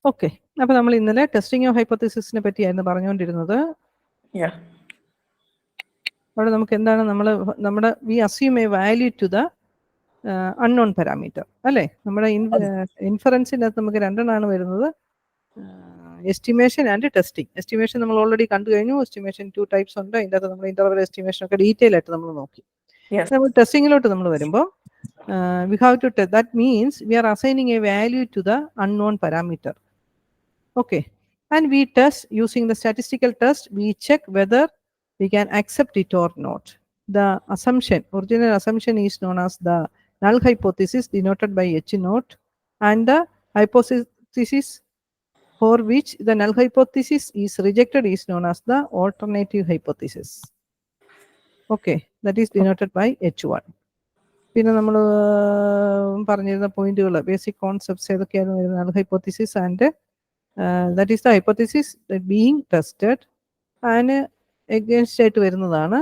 Okay, അപ്പോൾ നമ്മൾ ഇന്നലെ ടെസ്റ്റിംഗ് ഓഫ് ഹൈപ്പോത്തിസിസിനെ പറ്റിയായിരുന്നു പറഞ്ഞുകൊണ്ടിരുന്നത്. അവിടെ നമുക്ക് എന്താണ് നമ്മുടെ we assume a value to the unknown parameter അല്ലേ. നമ്മുടെ ഇൻഫറൻസിൻ്റെ അകത്ത് നമുക്ക് രണ്ടെണ്ണമാണ് വരുന്നത്, എസ്റ്റിമേഷൻ ആൻഡ് ടെസ്റ്റിംഗ്. എസ്റ്റിമേഷൻ നമ്മൾ ഓൾറെഡി കണ്ടു കഴിഞ്ഞു. എസ്റ്റിമേഷൻ 2 ടൈപ്സ് ഉണ്ട്. അതിൻ്റെ അകത്ത് നമ്മൾ ഇന്റർവൽ എസ്റ്റിമേഷൻ ഒക്കെ ഡീറ്റെയിൽ ആയിട്ട് നമ്മൾ നോക്കി. നമ്മൾ ടെസ്റ്റിങ്ങിലോട്ട് നമ്മൾ വരുമ്പോൾ we have to test. That means we are assigning a value to the unknown parameter. Okay, and we test using the statistical test. We check whether we can accept it or not. The assumption, original assumption, is known as the null hypothesis, denoted by H naught, and the hypothesis for which the null hypothesis is rejected is known as the alternative hypothesis. Okay, that is denoted by H1. പിന്നെ നമ്മൾ പറഞ്ഞിരുന്ന പോയിന്റുകൾ, basic concepts ഏതൊക്കെയായിരുന്നു വരുന്നത്? Null hypothesis and that is the hypothesis being tested and against ആയിട്ട് വരുന്നതാണ്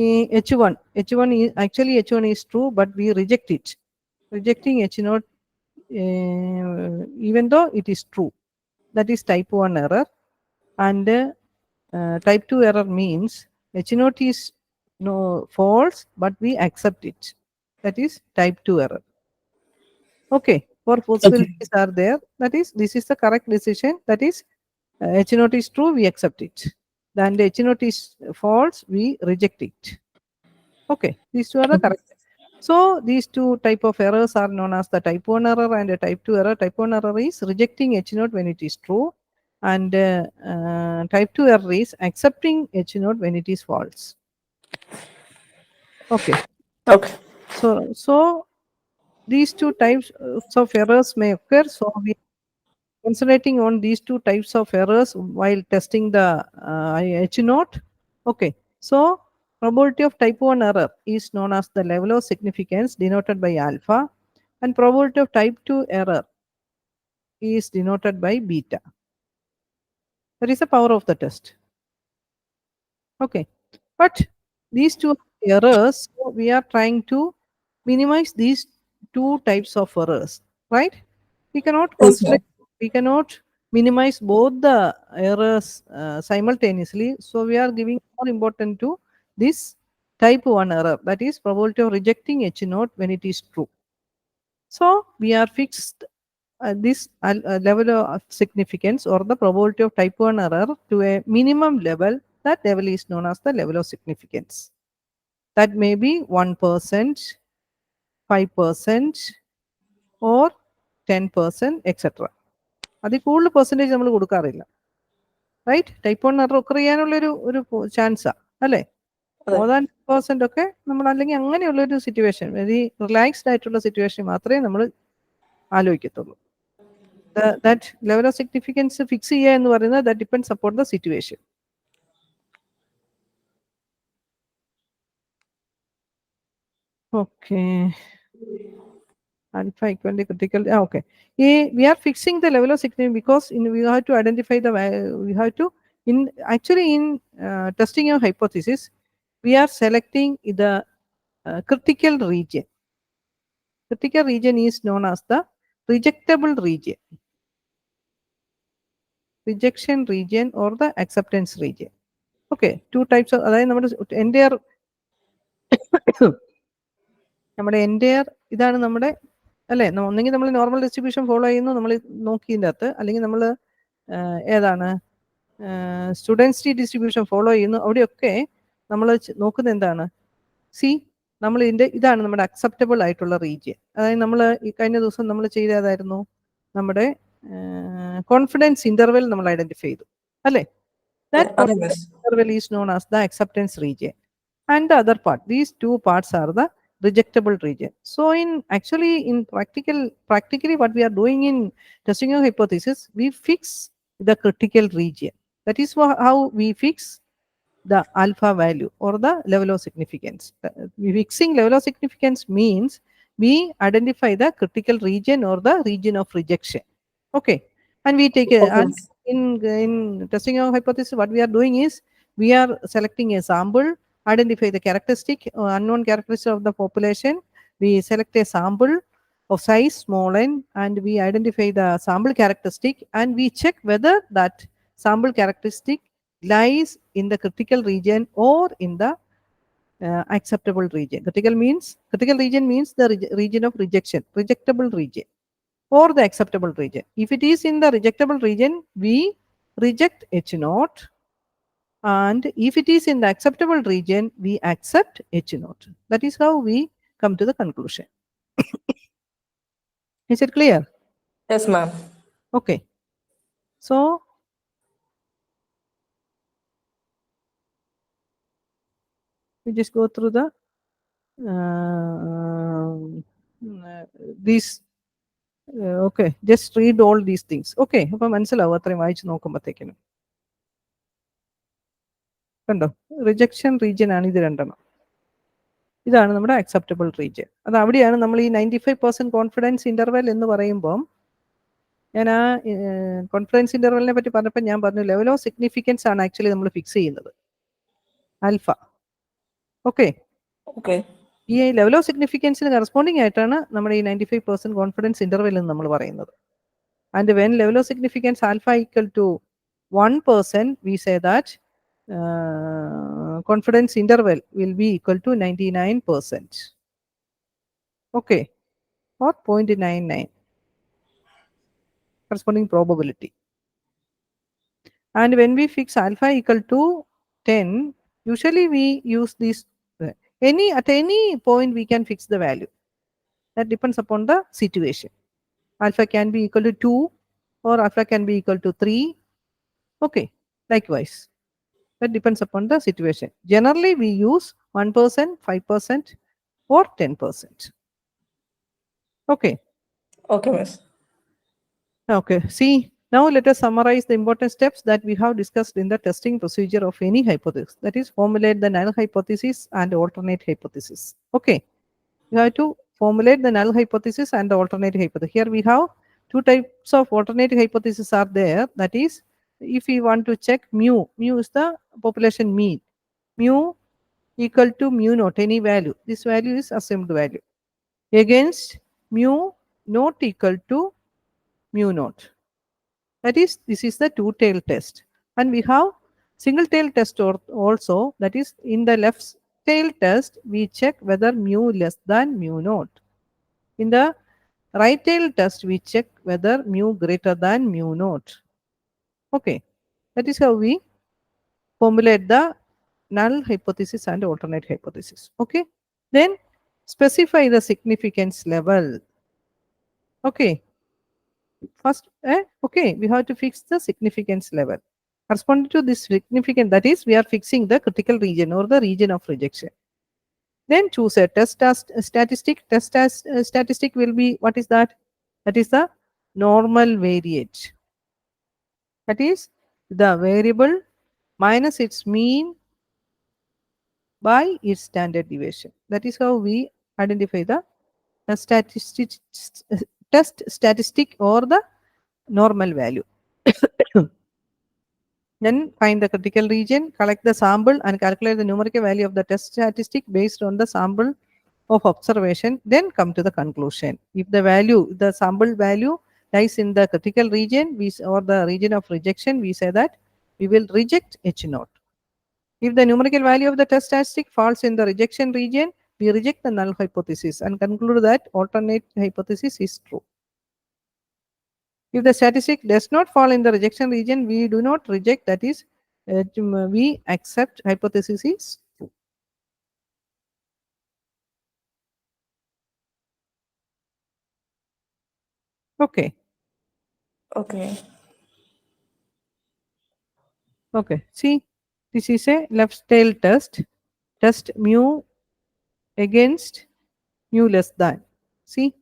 ഈ H1. H1 is actually H1 is true, but we reject it. Rejecting H naught even though it is true. That is type 1 error. And type 2 error means H naught is false, but we accept it. That is type 2 error. Okay, 4 possibilities are there. That is, this is the correct decision. That is, H naught is true, we accept it. Then the H naught is false, we reject it. Okay, these two are the correct. So these two type of errors are known as the type 1 error and a type 2 error. Type 1 error is rejecting H naught when it is true, and type 2 error is accepting H naught when it is false. Okay. So these two types of errors may occur. So we are concentrating on these two types of errors while testing the H naught. Okay, so probability of type 1 error is known as the level of significance, denoted by alpha, and probability of type 2 error is denoted by beta. That is the power of the test. Okay, but these two errors, so we are trying to minimize these two types of errors, right? We cannot concentrate, we cannot minimize both the errors simultaneously. So we are giving more importance to this type 1 error, that is probability of rejecting H naught when it is true. So we are fixed this level of significance or the probability of type 1 error to a minimum level. That level is known as the level of significance. That may be 1%, 5%, or 10%, etc. അതിൽ കൂടുതൽ percentage നമ്മൾ കൊടുക്കാറില്ല, right? Type 1 error occur ചെയ്യാനുള്ളൊരു ചാൻസാണ് അല്ലേ. More than 10% ഒക്കെ നമ്മൾ, അല്ലെങ്കിൽ അങ്ങനെയുള്ളൊരു സിറ്റുവേഷൻ, വെരി റിലാക്സ്ഡ് ആയിട്ടുള്ള സിറ്റുവേഷൻ മാത്രമേ നമ്മൾ ആലോചിക്കത്തുള്ളൂ. That level of significance fix ചെയ്യുക എന്ന് പറയുന്നത് that depends upon the situation. Okay, alpha equal to critical. Okay, we are fixing the level of significance because we have to identify the, we have to in testing a hypothesis, we are selecting the critical region. Critical region is known as the rejectable region, rejection region, or the acceptance region. Okay, two types of, അതായത് നമ്മുടെ entire ഇതാണ് നമ്മുടെ, അല്ലേ? ഒന്നെങ്കിൽ നമ്മൾ normal distribution follow ചെയ്യുന്നു, നമ്മൾ നോക്കിയതിൻ്റെ അകത്ത്, അല്ലെങ്കിൽ നമ്മൾ ഏതാണ് സ്റ്റുഡൻസ് ഡിസ്ട്രിബ്യൂഷൻ ഫോളോ ചെയ്യുന്നു. അവിടെയൊക്കെ നമ്മൾ നോക്കുന്നത് എന്താണ്? നമ്മൾ ഇതാണ് നമ്മുടെ അക്സെപ്റ്റബിൾ ആയിട്ടുള്ള റീജിയൻ. അതായത് നമ്മൾ ഈ കഴിഞ്ഞ ദിവസം നമ്മൾ ചെയ്തതായിരുന്നു, നമ്മുടെ കോൺഫിഡൻസ് ഇന്റർവെൽ നമ്മൾ ഐഡന്റിഫൈ ചെയ്തു, അല്ലേ? That interval is known as the acceptance region. And the other part, these two parts are the rejectable region. So practically what we are doing in testing a hypothesis, we fix the critical region. That is how we fix the alpha value or the level of significance. Fixing level of significance means we identify the critical region or the region of rejection. Okay, and we take in testing a hypothesis, what we are doing is We are selecting a sample, identify the characteristic, unknown characteristic of the population. We select a sample of size small n and we identify the sample characteristic and we check whether that sample characteristic lies in the critical region or in the acceptable region. Critical region means the region of rejection, rejectable region, or the acceptable region. If it is in the rejectable region, we reject H0, and if it is in the acceptable region, we accept H0. That is how we come to the conclusion. Is it clear? Yes, ma'am. Okay. So, we just go through the these. Okay, just read all these things. Okay, അപ്പം മനസ്സിലാവും അത്രയും വായിച്ച് നോക്കുമ്പോഴത്തേക്കിനും. കണ്ടോ, rejection region ആണ് ഇത് രണ്ടെണ്ണം. ഇതാണ് നമ്മുടെ അക്സെപ്റ്റബിൾ റീജിയൻ. അത് അവിടെയാണ് നമ്മൾ ഈ 95% കോൺഫിഡൻസ് ഇന്റർവെൽ എന്ന് പറയുമ്പോൾ, ഞാൻ ആ കോൺഫിഡൻസ് ഇന്റർവെലിനെ പറ്റി പറഞ്ഞപ്പോൾ ഞാൻ പറഞ്ഞു ലെവൽ ഓഫ് സിഗ്നിഫിക്കൻസ് ആണ് ആക്ച്വലി നമ്മൾ ഫിക്സ് ചെയ്യുന്നത്, ആൽഫ. ഓക്കെ, ഈ ലെവൽ ഓഫ് സിഗ്നിഫിക്കൻസിന് കറസ്പോണ്ടിങ് ആയിട്ടാണ് നമ്മുടെ ഈ 95% കോൺഫിഡൻസ് ഇന്റർവെൽ എന്ന് നമ്മൾ പറയുന്നത്. And when level of significance alpha equal to 1%, we say that confidence interval will be equal to 99%. Okay, or 0.99 corresponding probability. And when we fix alpha equal to 10, usually we use this at any point we can fix the value. That depends upon the situation. Alpha can be equal to 2 or alpha can be equal to 3. Okay, likewise. That depends upon the situation. Generally, we use 1%, 5%, or 10%. Okay. Okay, miss. Okay. See, now let us summarize the important steps that we have discussed in the testing procedure of any hypothesis. That is, formulate the null hypothesis and alternate hypothesis. Okay. You have to formulate the null hypothesis and the alternate hypothesis. Here we have two types of alternate hypothesis are there. That is, if we want to check mu is the population mean, mu equal to mu naught, any value. This value is assumed value, against mu not equal to mu naught. That is, this is the two-tailed test. And we have single-tailed test also. That is, in the left tail test, we check whether mu less than mu naught. In the right tail test, we check whether mu greater than mu naught. Okay, that is how we formulate the null hypothesis and alternate hypothesis. Okay, then specify the significance level. Okay, first, okay, we have to fix the significance level. Corresponding to this significance, that is, we are fixing the critical region or the region of rejection. Then choose a test statistic. Statistic will be, what is that? That is the normal variate. That is the variable minus its mean by its standard deviation. That is how we identify the test statistic or the normal value. Then find the critical region, collect the sample and calculate the numerical value of the test statistic based on the sample of observation. Then come to the conclusion. If the sample value lies in the critical region or the region of rejection, we say that we will reject H0. If the numerical value of the test statistic falls in the rejection region, we reject the null hypothesis and conclude that alternate hypothesis is true. If the statistic does not fall in the rejection region, we do not reject, that is, we accept hypothesis is true. Okay. Okay. Okay, see, this is a left tail test. Test mu against mu less than. See,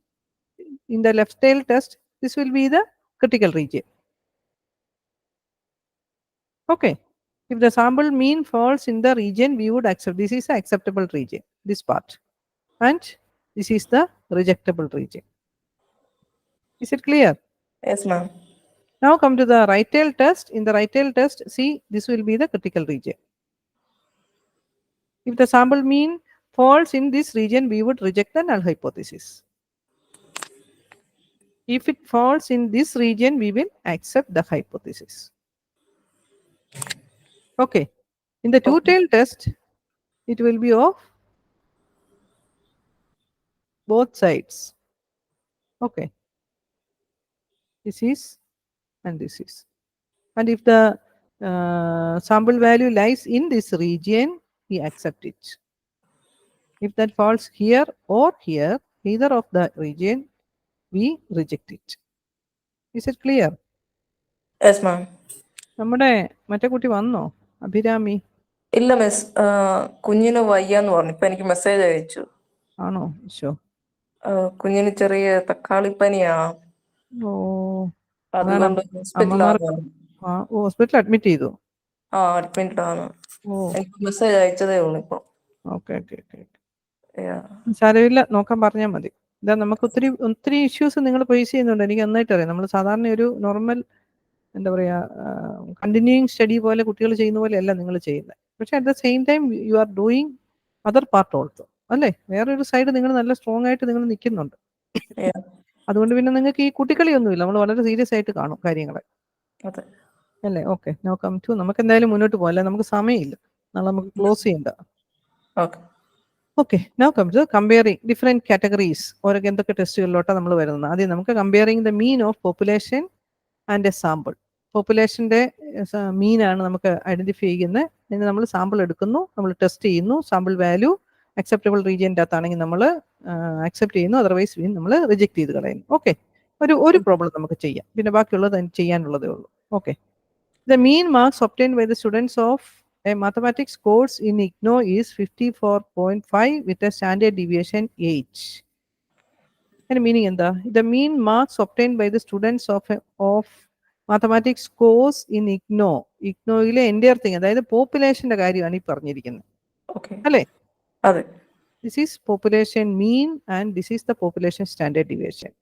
in the left tail test, this will be the critical region. Okay, if the sample mean falls in the region, we would accept. This is the acceptable region, this part. And this is the rejectable region. Is it clear? Yes, ma'am. Now come to the right tail test. In the right tail test, see, this will be the critical region. If the sample mean falls in this region, we would reject the null hypothesis. If it falls in this region, we will accept the hypothesis. Okay. In the two-tailed test, it will be of both sides. Okay. This is and this is. And if the sample value lies in this region, we accept it. If that falls here or here, either of the region, we reject it. Is it clear? Yes, ma'am. നമ്മുടെ മറ്റേ കുട്ടി വന്നോ, അഭിരാമി? ഇല്ല miss, കുഞ്ഞിന് വയ്യാന്ന് പറഞ്ഞു. ഇപ്പൊ എനിക്ക് message അയച്ചു. ആണോ? ഷോ. കുഞ്ഞിന് ചെറിയ തക്കാളിപ്പനിയാ. ഓ, അതുകൊണ്ട് ഹോസ്പിറ്റലിൽ അഡ്മിറ്റ് ചെയ്തു. അഡ്മിറ്റ് ആണ്. ഓ, എനിക്ക് മെസ്സേജ് അയച്ചതേ ഉള്ളൂ ഇപ്പൊ. Okay okay okay. സാരമില്ല, നോക്കാൻ പറഞ്ഞാൽ മതി. ഇതാ നമുക്ക് ഒത്തിരി ഇഷ്യൂസ് നിങ്ങൾ ഫേസ് ചെയ്യുന്നുണ്ട്, എനിക്ക് നന്നായിട്ട് അറിയാം. നമ്മൾ സാധാരണ ഒരു നോർമൽ എന്താ പറയുക കണ്ടിന്യൂയിങ് സ്റ്റഡി പോലെ കുട്ടികൾ ചെയ്യുന്ന പോലെയല്ല നിങ്ങൾ ചെയ്യുന്നത്. പക്ഷെ at the same time you are doing other part also, അല്ലേ? വേറൊരു സൈഡ് നിങ്ങൾ നല്ല സ്ട്രോങ് ആയിട്ട് നിങ്ങൾ നിൽക്കുന്നുണ്ട്. അതുകൊണ്ട് പിന്നെ നിങ്ങൾക്ക് ഈ കുട്ടിക്കളിയൊന്നുമില്ല, നമ്മൾ വളരെ സീരിയസ് ആയിട്ട് കാണും കാര്യങ്ങളെ, അല്ലേ? ഓക്കെ, നോ കം ടു നമുക്ക് എന്തായാലും മുന്നോട്ട് പോകാം, അല്ലെ? നമുക്ക് സമയമില്ല, നാളെ നമുക്ക് ക്ലോസ് ചെയ്യണ്ട. Okay, now come to comparing different categories. ഓരോ എന്തൊക്കെ ടെസ്റ്റുകളിലോട്ടാണ് നമ്മൾ വരുന്നത്. ആദ്യം നമുക്ക് comparing the mean of population and a sample. പോപ്പുലേഷൻ്റെ മീനാണ് നമുക്ക് ഐഡന്റിഫൈ ചെയ്യുന്നത്. അതിന് നമ്മൾ സാമ്പിൾ എടുക്കുന്നു, നമ്മൾ ടെസ്റ്റ് ചെയ്യുന്നു. സാമ്പിൾ വാല്യൂ അക്സെപ്റ്റബിൾ റീജിയൻ്റെ അകത്താണെങ്കിൽ നമ്മൾ അക്സെപ്റ്റ് ചെയ്യുന്നു, അതർവൈസ് നമ്മൾ റിജക്ട് ചെയ്ത് കളയുന്നു. ഓക്കെ, ഒരു പ്രോബ്ലം നമുക്ക് ചെയ്യാം, പിന്നെ ബാക്കിയുള്ളത് ചെയ്യാനുള്ളതേ ഉള്ളൂ. Okay, the mean marks obtained by the students of a mathematics course in IGNOU is 54.5 with a standard deviation 8. And meaning എന്താ? The mean marks obtained by the students of mathematics course in IGNOU. IGNOUയിലെ entire thing, അതായത് പോപ്പുലേഷന്റെ കാര്യമാണ് ഈ പറഞ്ഞിരിക്കുന്നത്, അല്ലേ? അതെ. This is population mean and this is the population standard deviation.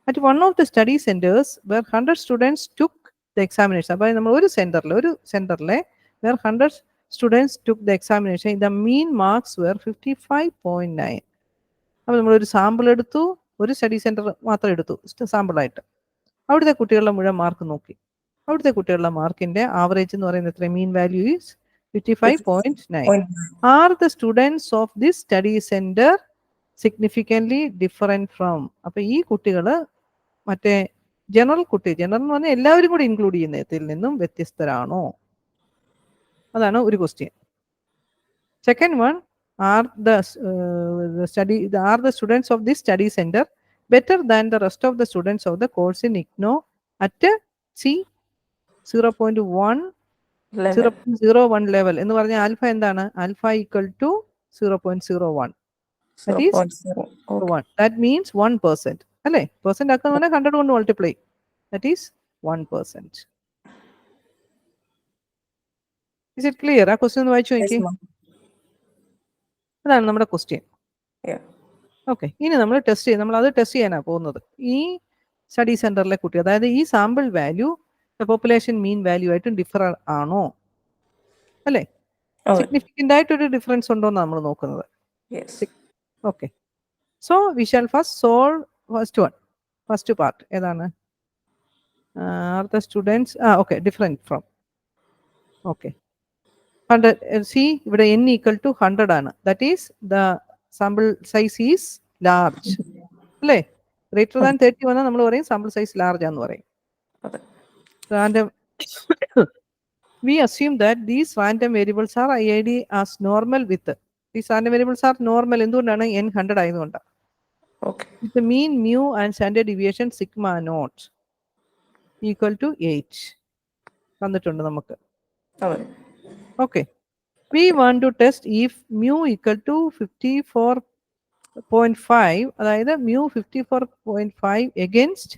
At one of the study centers where 100 students took the examination. അപ്പോൾ നമ്മൾ ഒരു സെന്ററിലെ where 100 students took the examination, the mean marks were 55.9. അപ്പോൾ നമ്മളൊരു sample എടുത്തു, ഒരു study centre മാത്രം എടുത്തു സാമ്പിളായിട്ട്. അവിടുത്തെ കുട്ടികളുടെ മുഴുവൻ മാർക്ക് നോക്കി. അവിടുത്തെ കുട്ടികളുടെ മാർക്കിന്റെ ആവറേജ് എന്ന് പറയുന്നത് എത്ര? Mean value is 55.9. R the students of this study centre significantly different from? അപ്പൊ ഈ കുട്ടികൾ മറ്റേ ജനറൽ എന്ന് പറഞ്ഞാൽ എല്ലാവരും കൂടി ഇൻക്ലൂഡ് ചെയ്യുന്നതിൽ നിന്നും വ്യത്യസ്തരാണോ? അതാണ് ഒരു question. Second one, are the students of this study centre better than the rest of the students of the course in IGNOU at 0.01 level എന്ന് പറഞ്ഞാൽ ആൽഫ എന്താണ്? Alpha equal to 0.01. That is 1. That means 1%. അല്ലേ? Percent ആക്കുന്ന 100 കൊണ്ട് multiply. That is 1%. Is it clear? ആ question ഒന്ന് വായിച്ചു നോക്കി. അതാണ് നമ്മുടെ ക്വസ്റ്റ്യൻ. ഓക്കെ, ഇനി നമ്മൾ അത് ടെസ്റ്റ് ചെയ്യാനാണ് പോകുന്നത്. ഈ സ്റ്റഡി സെന്ററിലെ കുട്ടി, അതായത് ഈ sample value population mean value ആയിട്ട് ഡിഫർ ആണോ, അല്ലേ? സിഗ്നിഫിക്കൻ്റ് ആയിട്ടൊരു ഡിഫറൻസ് ഉണ്ടോ എന്നാണ് നമ്മൾ നോക്കുന്നത്. Okay, so we shall first solve first part. ഏതാണ്? Are the students different from. Okay, 100. See, ഇവിടെ n equal to 100 ആണ്. That is the sample size is large. അല്ലേ? Greater than 30 വന്നാൽ നമ്മൾ പറയും sample size large ആണെന്ന് പറയും. Random. We assume that these random variables are IID as normal with. These random variables are normal. എന്തുകൊണ്ടാണ്? n 100 ആയതുകൊണ്ടാണ്. With the mean mu and standard deviation sigma naught equal to 8 തന്നിട്ടുണ്ട് നമുക്ക്. Okay, we want to test if mu equal to 54.5, അതായത് mu 54.5 against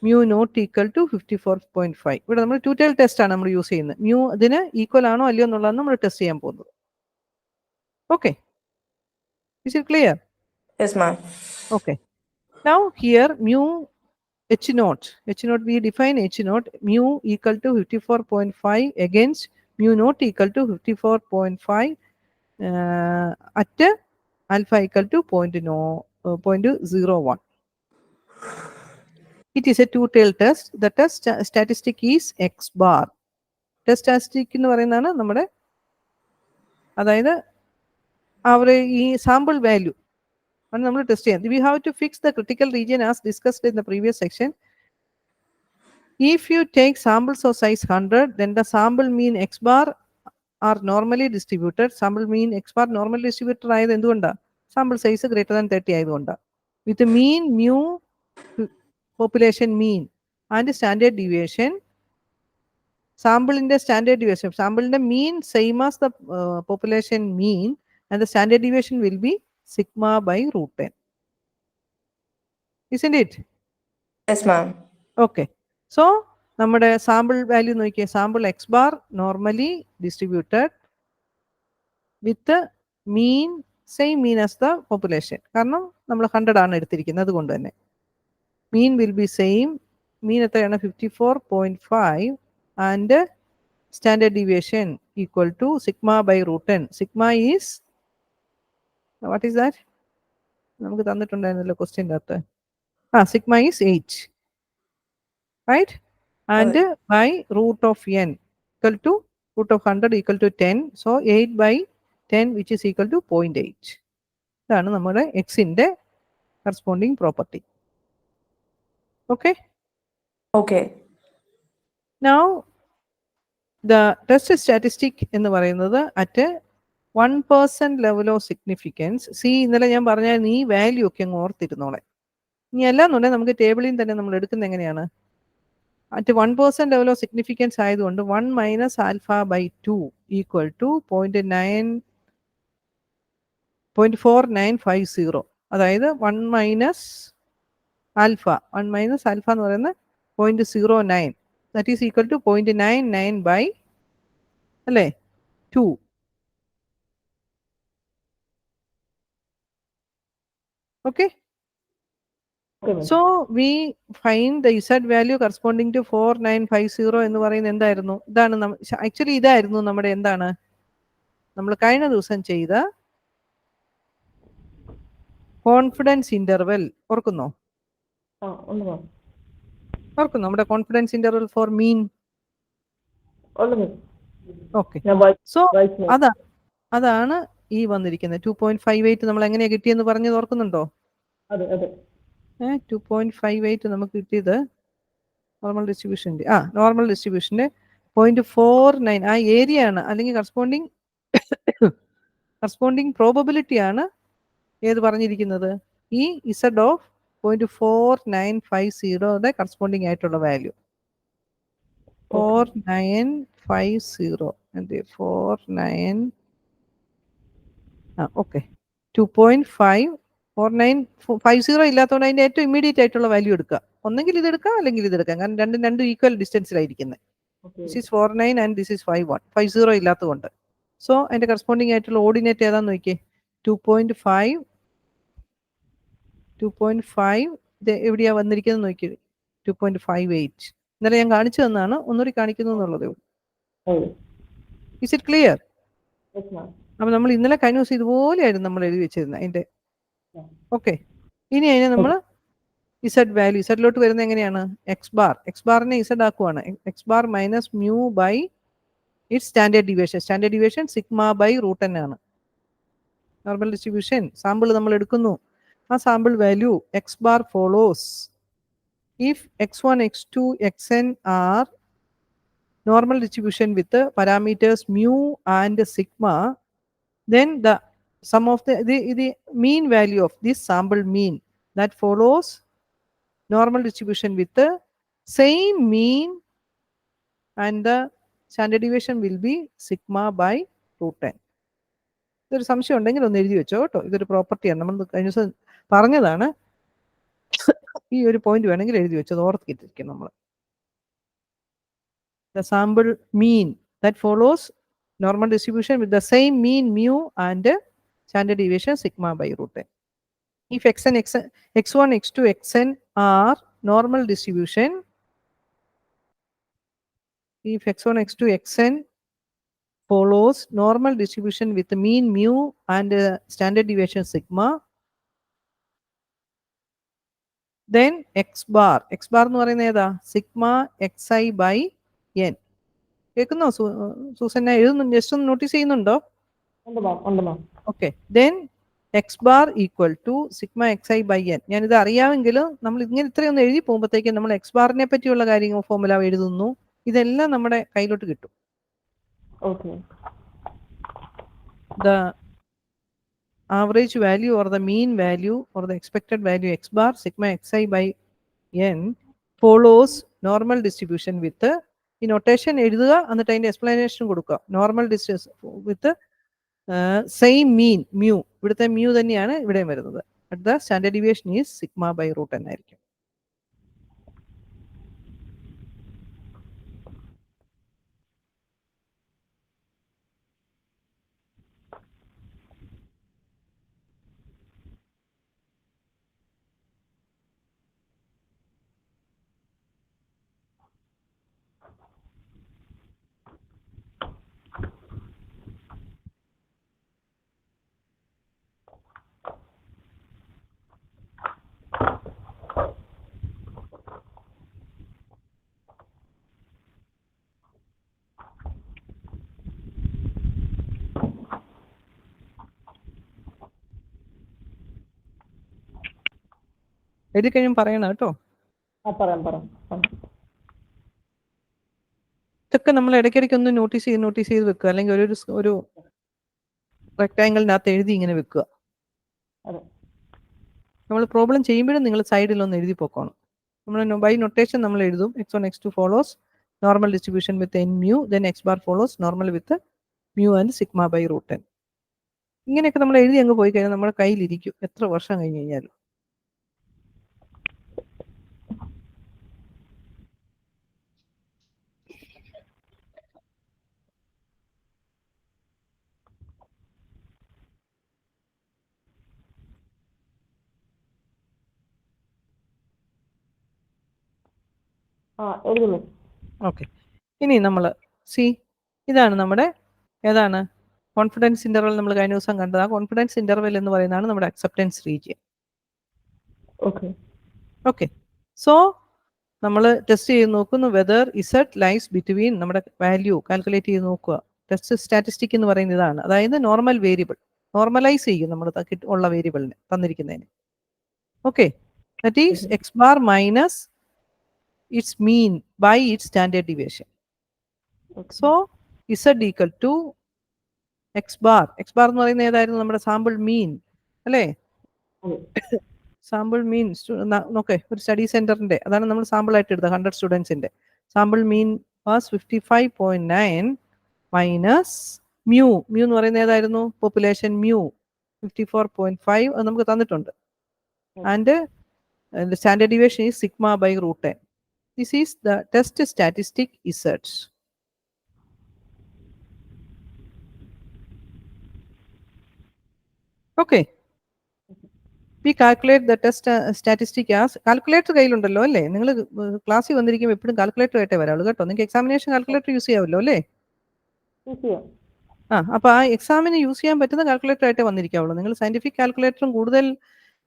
mu not equal to 54.5. ഇവിടെ നമ്മൾ two-tailed test ആണ് നമ്മൾ use ചെയ്യുന്നത്. mu അതിന് ഈക്വൽ ആണോ അല്ലയോ എന്നുള്ളതാണ് നമ്മൾ ടെസ്റ്റ് ചെയ്യാൻ പോകുന്നത്. Okay, is it clear? Yes, ma'am. Okay, now here mu h naught, we define h naught mu equal to 54.5 against mu not equal to 54.5 at alpha equal to 0.01. It is a two-tailed test. The test statistic is X bar. Test statistic എന്ന് പറയുന്നതാണ് നമ്മുടെ, അതായത് അവരെ ഈ sample value ആണ് നമ്മൾ test ചെയ്യുന്നത്. We have to fix the critical region as discussed in the previous section. If you take samples of size 100, then the sample mean X bar are normally distributed. Sample mean X bar normally distributed ആയത് എന്തുകൊണ്ടാണ്? Sample size greater than 30 ആയതുകൊണ്ടാണ്. വിത്ത് മീൻ mu population mean and standard deviation, sample in the standard deviation, sample in the mean same as the population mean, and the standard deviation will be sigma by root 10. Isn't it? Yes, ma'am. Okay. So നമ്മുടെ sample value നോക്കിയേ, sample X bar normally distributed with the mean same mean as the population. കാരണം നമ്മൾ 100 ആണ് എടുത്തിരിക്കുന്നത്, അതുകൊണ്ട് തന്നെ mean will be same. Mean എത്രയാണ്? 54.5 and standard deviation equal to sigma by root 10. Sigma is, what is that? നമുക്ക് തന്നിട്ടുണ്ടായിരുന്നല്ലോ ക്വസ്റ്റ്യൻ്റെ അകത്ത്. Sigma is 8, right? And by root of n equal to root of 100 equal to 10. So 8 by 10 which is equal to 0.8. ഇതാണ് നമ്മുടെ എക്സിൻ്റെ corresponding property. Okay. Okay. Now the test statistic എന്ന് പറയുന്നത് at 1% level of significance. ഇന്നലെ ഞാൻ പറഞ്ഞ നീ value ഒക്കെ അങ്ങ് ഓർത്തിരുന്നോളെ. ഇനി എല്ലാം എന്നുണ്ടെങ്കിൽ നമുക്ക് ടേബിളിൽ തന്നെ നമ്മൾ എടുക്കുന്നത് എങ്ങനെയാണ്? at 1% level of significance ആയതുകൊണ്ട് 1 minus alpha by 2 equal to 0.4950. അതായത് 1 minus alpha എന്ന് പറയുന്നത് 0.09, that is equal to 0.99 by അല്ലേ 2. Okay. So we find the Z value corresponding to 4950 എന്ന് പറയുന്നത് എന്തായിരുന്നു? ഇതാണ് ആക്ച്വലി ഇതായിരുന്നു നമ്മുടെ എന്താണ് നമ്മൾ കഴിഞ്ഞ ദിവസം ചെയ്ത കോൺഫിഡൻസ് ഇന്റർവെൽ. ഓർക്കുന്നോ? ഓർക്കുന്നു നമ്മുടെ കോൺഫിഡൻസ് ഇന്റർവെൽ ഫോർ മീൻ. ഓക്കെ. സോ അതാണ് ഈ വന്നിരിക്കുന്നത് 2.58. നമ്മൾ എങ്ങനെയാ കിട്ടിയെന്ന് പറഞ്ഞത് ഓർക്കുന്നുണ്ടോ? 2.58 നമുക്ക് കിട്ടിയത് നോർമൽ ഡിസ്ട്രിബ്യൂഷൻ്റെ നോർമൽ ഡിസ്ട്രിബ്യൂഷൻ്റെ 0.49 ആ ഏരിയ ആണ്, അല്ലെങ്കിൽ കറസ്പോണ്ടിങ് പ്രോബബിലിറ്റി ആണ് ഏത് പറഞ്ഞിരിക്കുന്നത്? ഈ ഇസഡ് ഓഫ് 0.4950 കറസ്പോണ്ടിങ് ആയിട്ടുള്ള വാല്യൂ 4950 എന്ത് 49 ഓക്കെ 2.4950 ഇല്ലാത്തതുകൊണ്ട് അതിന്റെ ഏറ്റവും ഇമ്മീഡിയറ്റ് ആയിട്ടുള്ള വാല്യൂ എടുക്കുക. ഒന്നെങ്കിൽ ഇത് എടുക്കാം അല്ലെങ്കിൽ ഇത് എടുക്കാം, കാരണം രണ്ടും ഈക്വൽ ഡിസ്റ്റൻസിലായിരിക്കുന്നത്. This is 49 and this is 51. 50 ഇല്ലാത്തതുകൊണ്ട്. സോ അതിന്റെ കറസ്പോണ്ടിങ് ആയിട്ടുള്ള ഓർഡിനേറ്റ് ഏതാന്ന് നോക്കിയേ 2.5 ഇത് എവിടെയാ വന്നിരിക്കുന്നത് നോക്കി 2.58. ഇന്നലെ ഞാൻ കാണിച്ചു തന്നാണ്, ഒന്നുകൂടി കാണിക്കുന്നു എന്നുള്ളതേ ഉള്ളൂ. Is it clear? അപ്പൊ നമ്മൾ ഇന്നലെ കഴിഞ്ഞ ദിവസം ഇതുപോലെയായിരുന്നു നമ്മൾ എഴുതി വെച്ചിരുന്നത് അതിന്റെ. ഓക്കെ. ഇനി അതിനെ നമ്മൾ ഇസഡ് വാല്യൂ ഇസഡിലോട്ട് വരുന്നത് എങ്ങനെയാണ്? എക്സ് ബാറിനെ ഇസഡ് ആക്കുവാണ്. X bar minus mu by it standard deviation sigma by root n ആണ്. നോർമൽ ഡിസ്ട്രിബ്യൂഷൻ സാമ്പിൾ നമ്മൾ എടുക്കുന്നു. ആ sample value X bar follows if x1, x2, xn are normal distribution with the parameters mu and sigma, then the sum of the mean value of this sample mean that follows normal distribution with the same mean and the standard deviation will be sigma by root 10. ഇതൊരു സംശയം ഉണ്ടെങ്കിൽ ഒന്ന് എഴുതി വെച്ചോ കേട്ടോ. ഇതൊരു പ്രോപ്പർട്ടിയാണ്, നമ്മൾ കഴിഞ്ഞ ദിവസം പറഞ്ഞതാണ്. ഈ ഒരു പോയിന്റ് വേണമെങ്കിൽ എഴുതി വെച്ചത് ഓർത്തിരിക്കും നമ്മൾ. The sample mean that follows normal distribution with the same mean mu and standard deviation sigma by root n. If x1, x2, xn are normal distribution, if x1, x2, xn follows normal distribution with mean mu and standard deviation sigma. Then x bar എന്ന് പറയുന്നത് ഏതാ? Sigma xi by n. കേൾക്കുന്നോ Susanna? എഴുതുന്നു, just ഒന്ന് notice ചെയ്യുന്നുണ്ടോ? Okay. Then X bar equal to sigma xi by n. ഞാനിത് അറിയാമെങ്കിലും നമ്മൾ ഇങ്ങനെ ഇത്രയൊന്ന് എഴുതി പോകുമ്പോഴത്തേക്കും നമ്മൾ എക്സ് ബാറിനെ പറ്റിയുള്ള കാര്യങ്ങൾ ഫോർമുല എഴുതുന്നു. ഇതെല്ലാം നമ്മുടെ കയ്യിലോട്ട് കിട്ടും. The average value or the mean value or the expected value x bar sigma xi by n follows normal distribution with ഈ നൊട്ടേഷൻ എഴുതുക, എന്നിട്ട് അതിന്റെ എക്സ്പ്ലനേഷൻ കൊടുക്കുക. Normal distance with same mean mu. ഇവിടുത്തെ മ്യൂ തന്നെയാണ് ഇവിടെയും വരുന്നത്. At the standard deviation is sigma by root n ആയിരിക്കും. എഴുതി കഴിയും പറയണം കേട്ടോ. ഇതൊക്കെ നമ്മൾ ഇടയ്ക്കിടയ്ക്ക് ഒന്ന് നോട്ടീസ് ചെയ്ത് വെക്കുക, അല്ലെങ്കിൽ ഒരു റെക്ടാങ്കിളിനകത്ത് എഴുതി ഇങ്ങനെ വെക്കുക. നമ്മൾ പ്രോബ്ലം ചെയ്യുമ്പോഴും നിങ്ങൾ സൈഡിലൊന്ന് എഴുതി പോക്കണം. നമ്മൾ ബൈ നൊട്ടേഷൻ നമ്മൾ എഴുതും. x1 x2 follows normal distribution with n mu, then x bar follows normal with mu and sigma by root n. ഇങ്ങനെയൊക്കെ നമ്മൾ എഴുതി അങ്ങ് പോയി കഴിഞ്ഞാൽ നമ്മുടെ കയ്യിലിരിക്കും എത്ര വർഷം കഴിഞ്ഞ് കഴിഞ്ഞാലും. ഓക്കെ. ഇനി നമ്മൾ ഇതാണ് നമ്മുടെ ഏതാണ് കോൺഫിഡൻസ് ഇന്റർവെൽ. നമ്മൾ കഴിഞ്ഞ ദിവസം കണ്ടത് ആ കോൺഫിഡൻസ് ഇന്റർവെൽ എന്ന് പറയുന്നതാണ് നമ്മുടെ അക്സെപ്റ്റൻസ് റീജിയൻ. ഓക്കെ. സോ നമ്മൾ ടെസ്റ്റ് ചെയ്ത് നോക്കുന്നു വെദർ ഇസഡ് ലൈസ് ബിറ്റ്വീൻ. നമ്മുടെ വാല്യൂ കാൽക്കുലേറ്റ് ചെയ്ത് നോക്കുക. ടെസ്റ്റ് സ്റ്റാറ്റിസ്റ്റിക് എന്ന് പറയുന്നത് ഇതാണ്. അതായത് നോർമൽ വേരിയബിൾ നോർമലൈസ് ചെയ്യും നമ്മൾ ഉള്ള വേരിയബിളിനെ തന്നിരിക്കുന്നതിന്. Okay. That is X bar minus its mean by its standard deviation. So z equal to x bar. x bar എന്ന് പറയുന്നത് ഏതായിരുന്നു? നമ്മുടെ സാമ്പിൾ മീൻ അല്ലേ? സാമ്പിൾ മീൻ നോക്കേ, ഒരു സ്റ്റഡി സെന്ററിന്റെ അതാണ് നമ്മൾ സാമ്പിൾ ആയിട്ട് എടുത്തത്. 100 സ്റ്റുഡൻസിന്റെ sample mean was 55.9 minus mu. Mu എന്ന് പറയുന്നത് ഏതായിരുന്നു? പോപ്പുലേഷൻ മ്യൂ 54.5 അത് നമുക്ക് തന്നിട്ടുണ്ട്. And standard deviation is sigma by root n. This is the test statistic Z. Okay. We calculate the test statistic as calculator കയ്യിലുണ്ടല്ലോ അല്ലേ? നിങ്ങൾ ക്ലാസ്സിൽ വന്നിരിക്കുമ്പോൾ എപ്പോഴും കാൽക്കുലേറ്റർ ആയിട്ടേ വരാവുള്ളൂ കേട്ടോ. നിങ്ങൾക്ക് എക്സാമിനേഷൻ കാൽക്കുലേറ്റർ യൂസ് ചെയ്യാമല്ലോ അല്ലേ? അപ്പൊ ആ എക്സാമിന് യൂസ് ചെയ്യാൻ പറ്റുന്ന കാൽക്കുലേറ്റർ ആയിട്ടേ വന്നിരിക്കാവുള്ളൂ. നിങ്ങൾ സയന്റിഫിക് കാൽക്കുലേറ്ററും കൂടുതൽ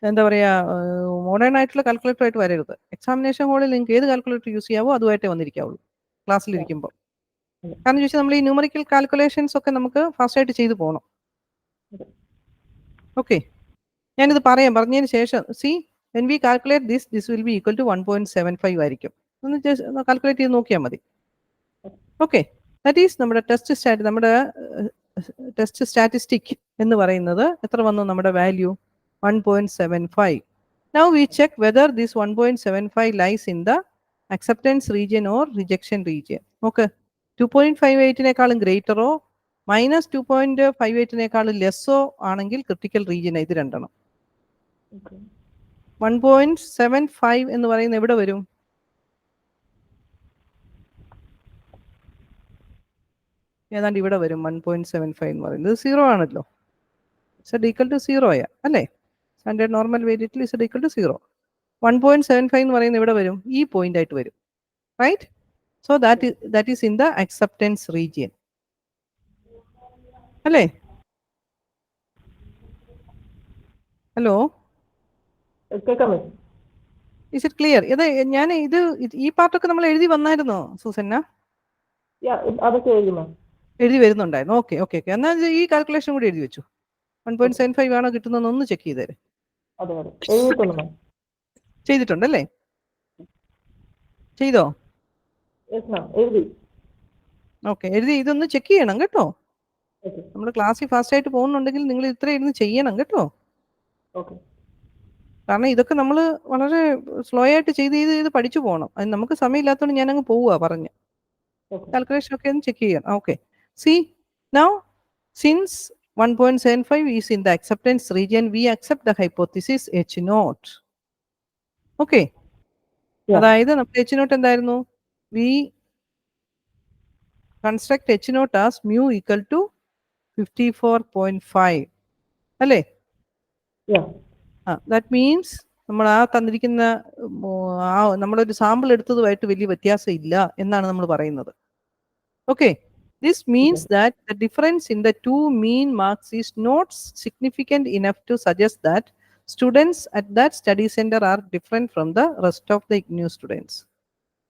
എന്താ പറയുക മോഡേൺ ആയിട്ടുള്ള കാൽക്കുലേറ്റർ ആയിട്ട് വരരുത്. എക്സാമിനേഷൻ ഹോളിൽ നിങ്ങൾക്ക് ഏത് കാൽക്കുലേറ്റർ യൂസ് ചെയ്യാവോ അതുമായിട്ടേ വന്നിരിക്കാവുള്ളൂ ക്ലാസ്സിലിരിക്കുമ്പോൾ. കാരണം ചോദിച്ചാൽ നമ്മൾ ഈ ന്യൂമറിക്കൽ കാൽക്കുലേഷൻസ് ഒക്കെ നമുക്ക് ഫാസ്റ്റ് ആയിട്ട് ചെയ്തു പോകണം. ഓക്കെ. ഞാനിത് പറഞ്ഞതിന് ശേഷം when we calculate this will be equal to 1.75 ആയിരിക്കും. ഒന്ന് കാൽക്കുലേറ്റ് ചെയ്ത് നോക്കിയാൽ മതി. ഓക്കെ. ദാറ്റ് ഈസ് നമ്മുടെ ടെസ്റ്റ് സ്റ്റാറ്റിസ്റ്റിക് എന്ന് പറയുന്നത് എത്ര വന്നു? നമ്മുടെ value 1.75. Now we check whether this 1.75 lies in the acceptance region or rejection region. Okay. 2.58നേക്കാളും ഗ്രേറ്ററോ മൈനസ് 2.58നേക്കാളും ലെസ്സോ ആണെങ്കിൽ ക്രിട്ടിക്കൽ റീജിയൻ ഇത് രണ്ടെണ്ണം. 1.75 എന്ന് പറയുന്നത് എവിടെ വരും? ഏതാണ്ട് ഇവിടെ വരും. 1.75 എന്ന് പറയുന്നത് 0 ആണല്ലോ. z equal to 0 അല്ലേ? Standard normal variable z equal to 0. 1.75 എന്ന് പറയുന്നത് ഇവിടെ വരും, ഈ പോയിന്റ് ആയിട്ട് വരും. Right? So that is in the acceptance region. അല്ലേ? ഹലോ, കേൾക്കാൻ പറ്റും. Is it clear? ഞാൻ ഈ പാർട്ടൊക്കെ നമ്മൾ എഴുതി വന്നായിരുന്നോ സൂസന്ന? അതൊക്കെ എഴുതി മാം. എഴുതി വരുന്നുണ്ടായിരുന്നു. ഓക്കെ ഓക്കെ ഓക്കെ, എന്നാൽ ഈ കാൽക്കുലേഷൻ കൂടി എഴുതി വെച്ചു. 1.75 ആണോ കിട്ടുന്നതെന്ന് ഒന്ന് ചെക്ക് ചെയ്തേരെ. അതെ അതെ എഴുതിയിട്ടുണ്ട് മാം. ചെയ്തിട്ടുണ്ടല്ലേ? ചെയ്തോ? യെസ് മാം എഴുതി. ഓക്കെ, എഴുതി. ഇതൊന്ന് ചെക്ക് ചെയ്യണം കേട്ടോ. ഓക്കെ നമ്മൾ ക്ലാസ്സിൽ ഫാസ്റ്റ് ആയിട്ട് പോകുന്നുണ്ടെങ്കിൽ നിങ്ങൾ ഇത്ര ഇരുന്ന് ചെയ്യണം കേട്ടോ. ഓക്കെ കാരണം ഇതൊക്കെ നമ്മൾ വളരെ സ്ലോ ആയിട്ട് ചെയ്ത് ചെയ്ത് ചെയ്ത് പഠിച്ചു പോകണം. അത് നമുക്ക് സമയമില്ലാത്തതുകൊണ്ട് ഞാൻ അങ്ങ് പോവുക പറഞ്ഞ്. ഓക്കെ കാൽക്കുലേഷൻ ഒക്കെ ഒന്ന് ചെക്ക് ചെയ്യാം. Okay, C now since 1.75 is in the acceptance region, we accept the hypothesis H naught. Okay, Yeah. അതായത് നമ്മുടെ H naught എന്തായിരുന്നു? We construct H naught as mu equal to 54.5 അല്ലേ? Yeah. ദാറ്റ് മീൻസ് നമ്മൾ ആ തന്നിരിക്കുന്ന നമ്മളൊരു sample എടുത്തതുമായിട്ട് വലിയ വ്യത്യാസം ഇല്ല എന്നാണ് നമ്മൾ പറയുന്നത്. Okay, this means that the difference in the two mean marks is not significant enough to suggest that students at that study center are different from the rest of the IGNOU students.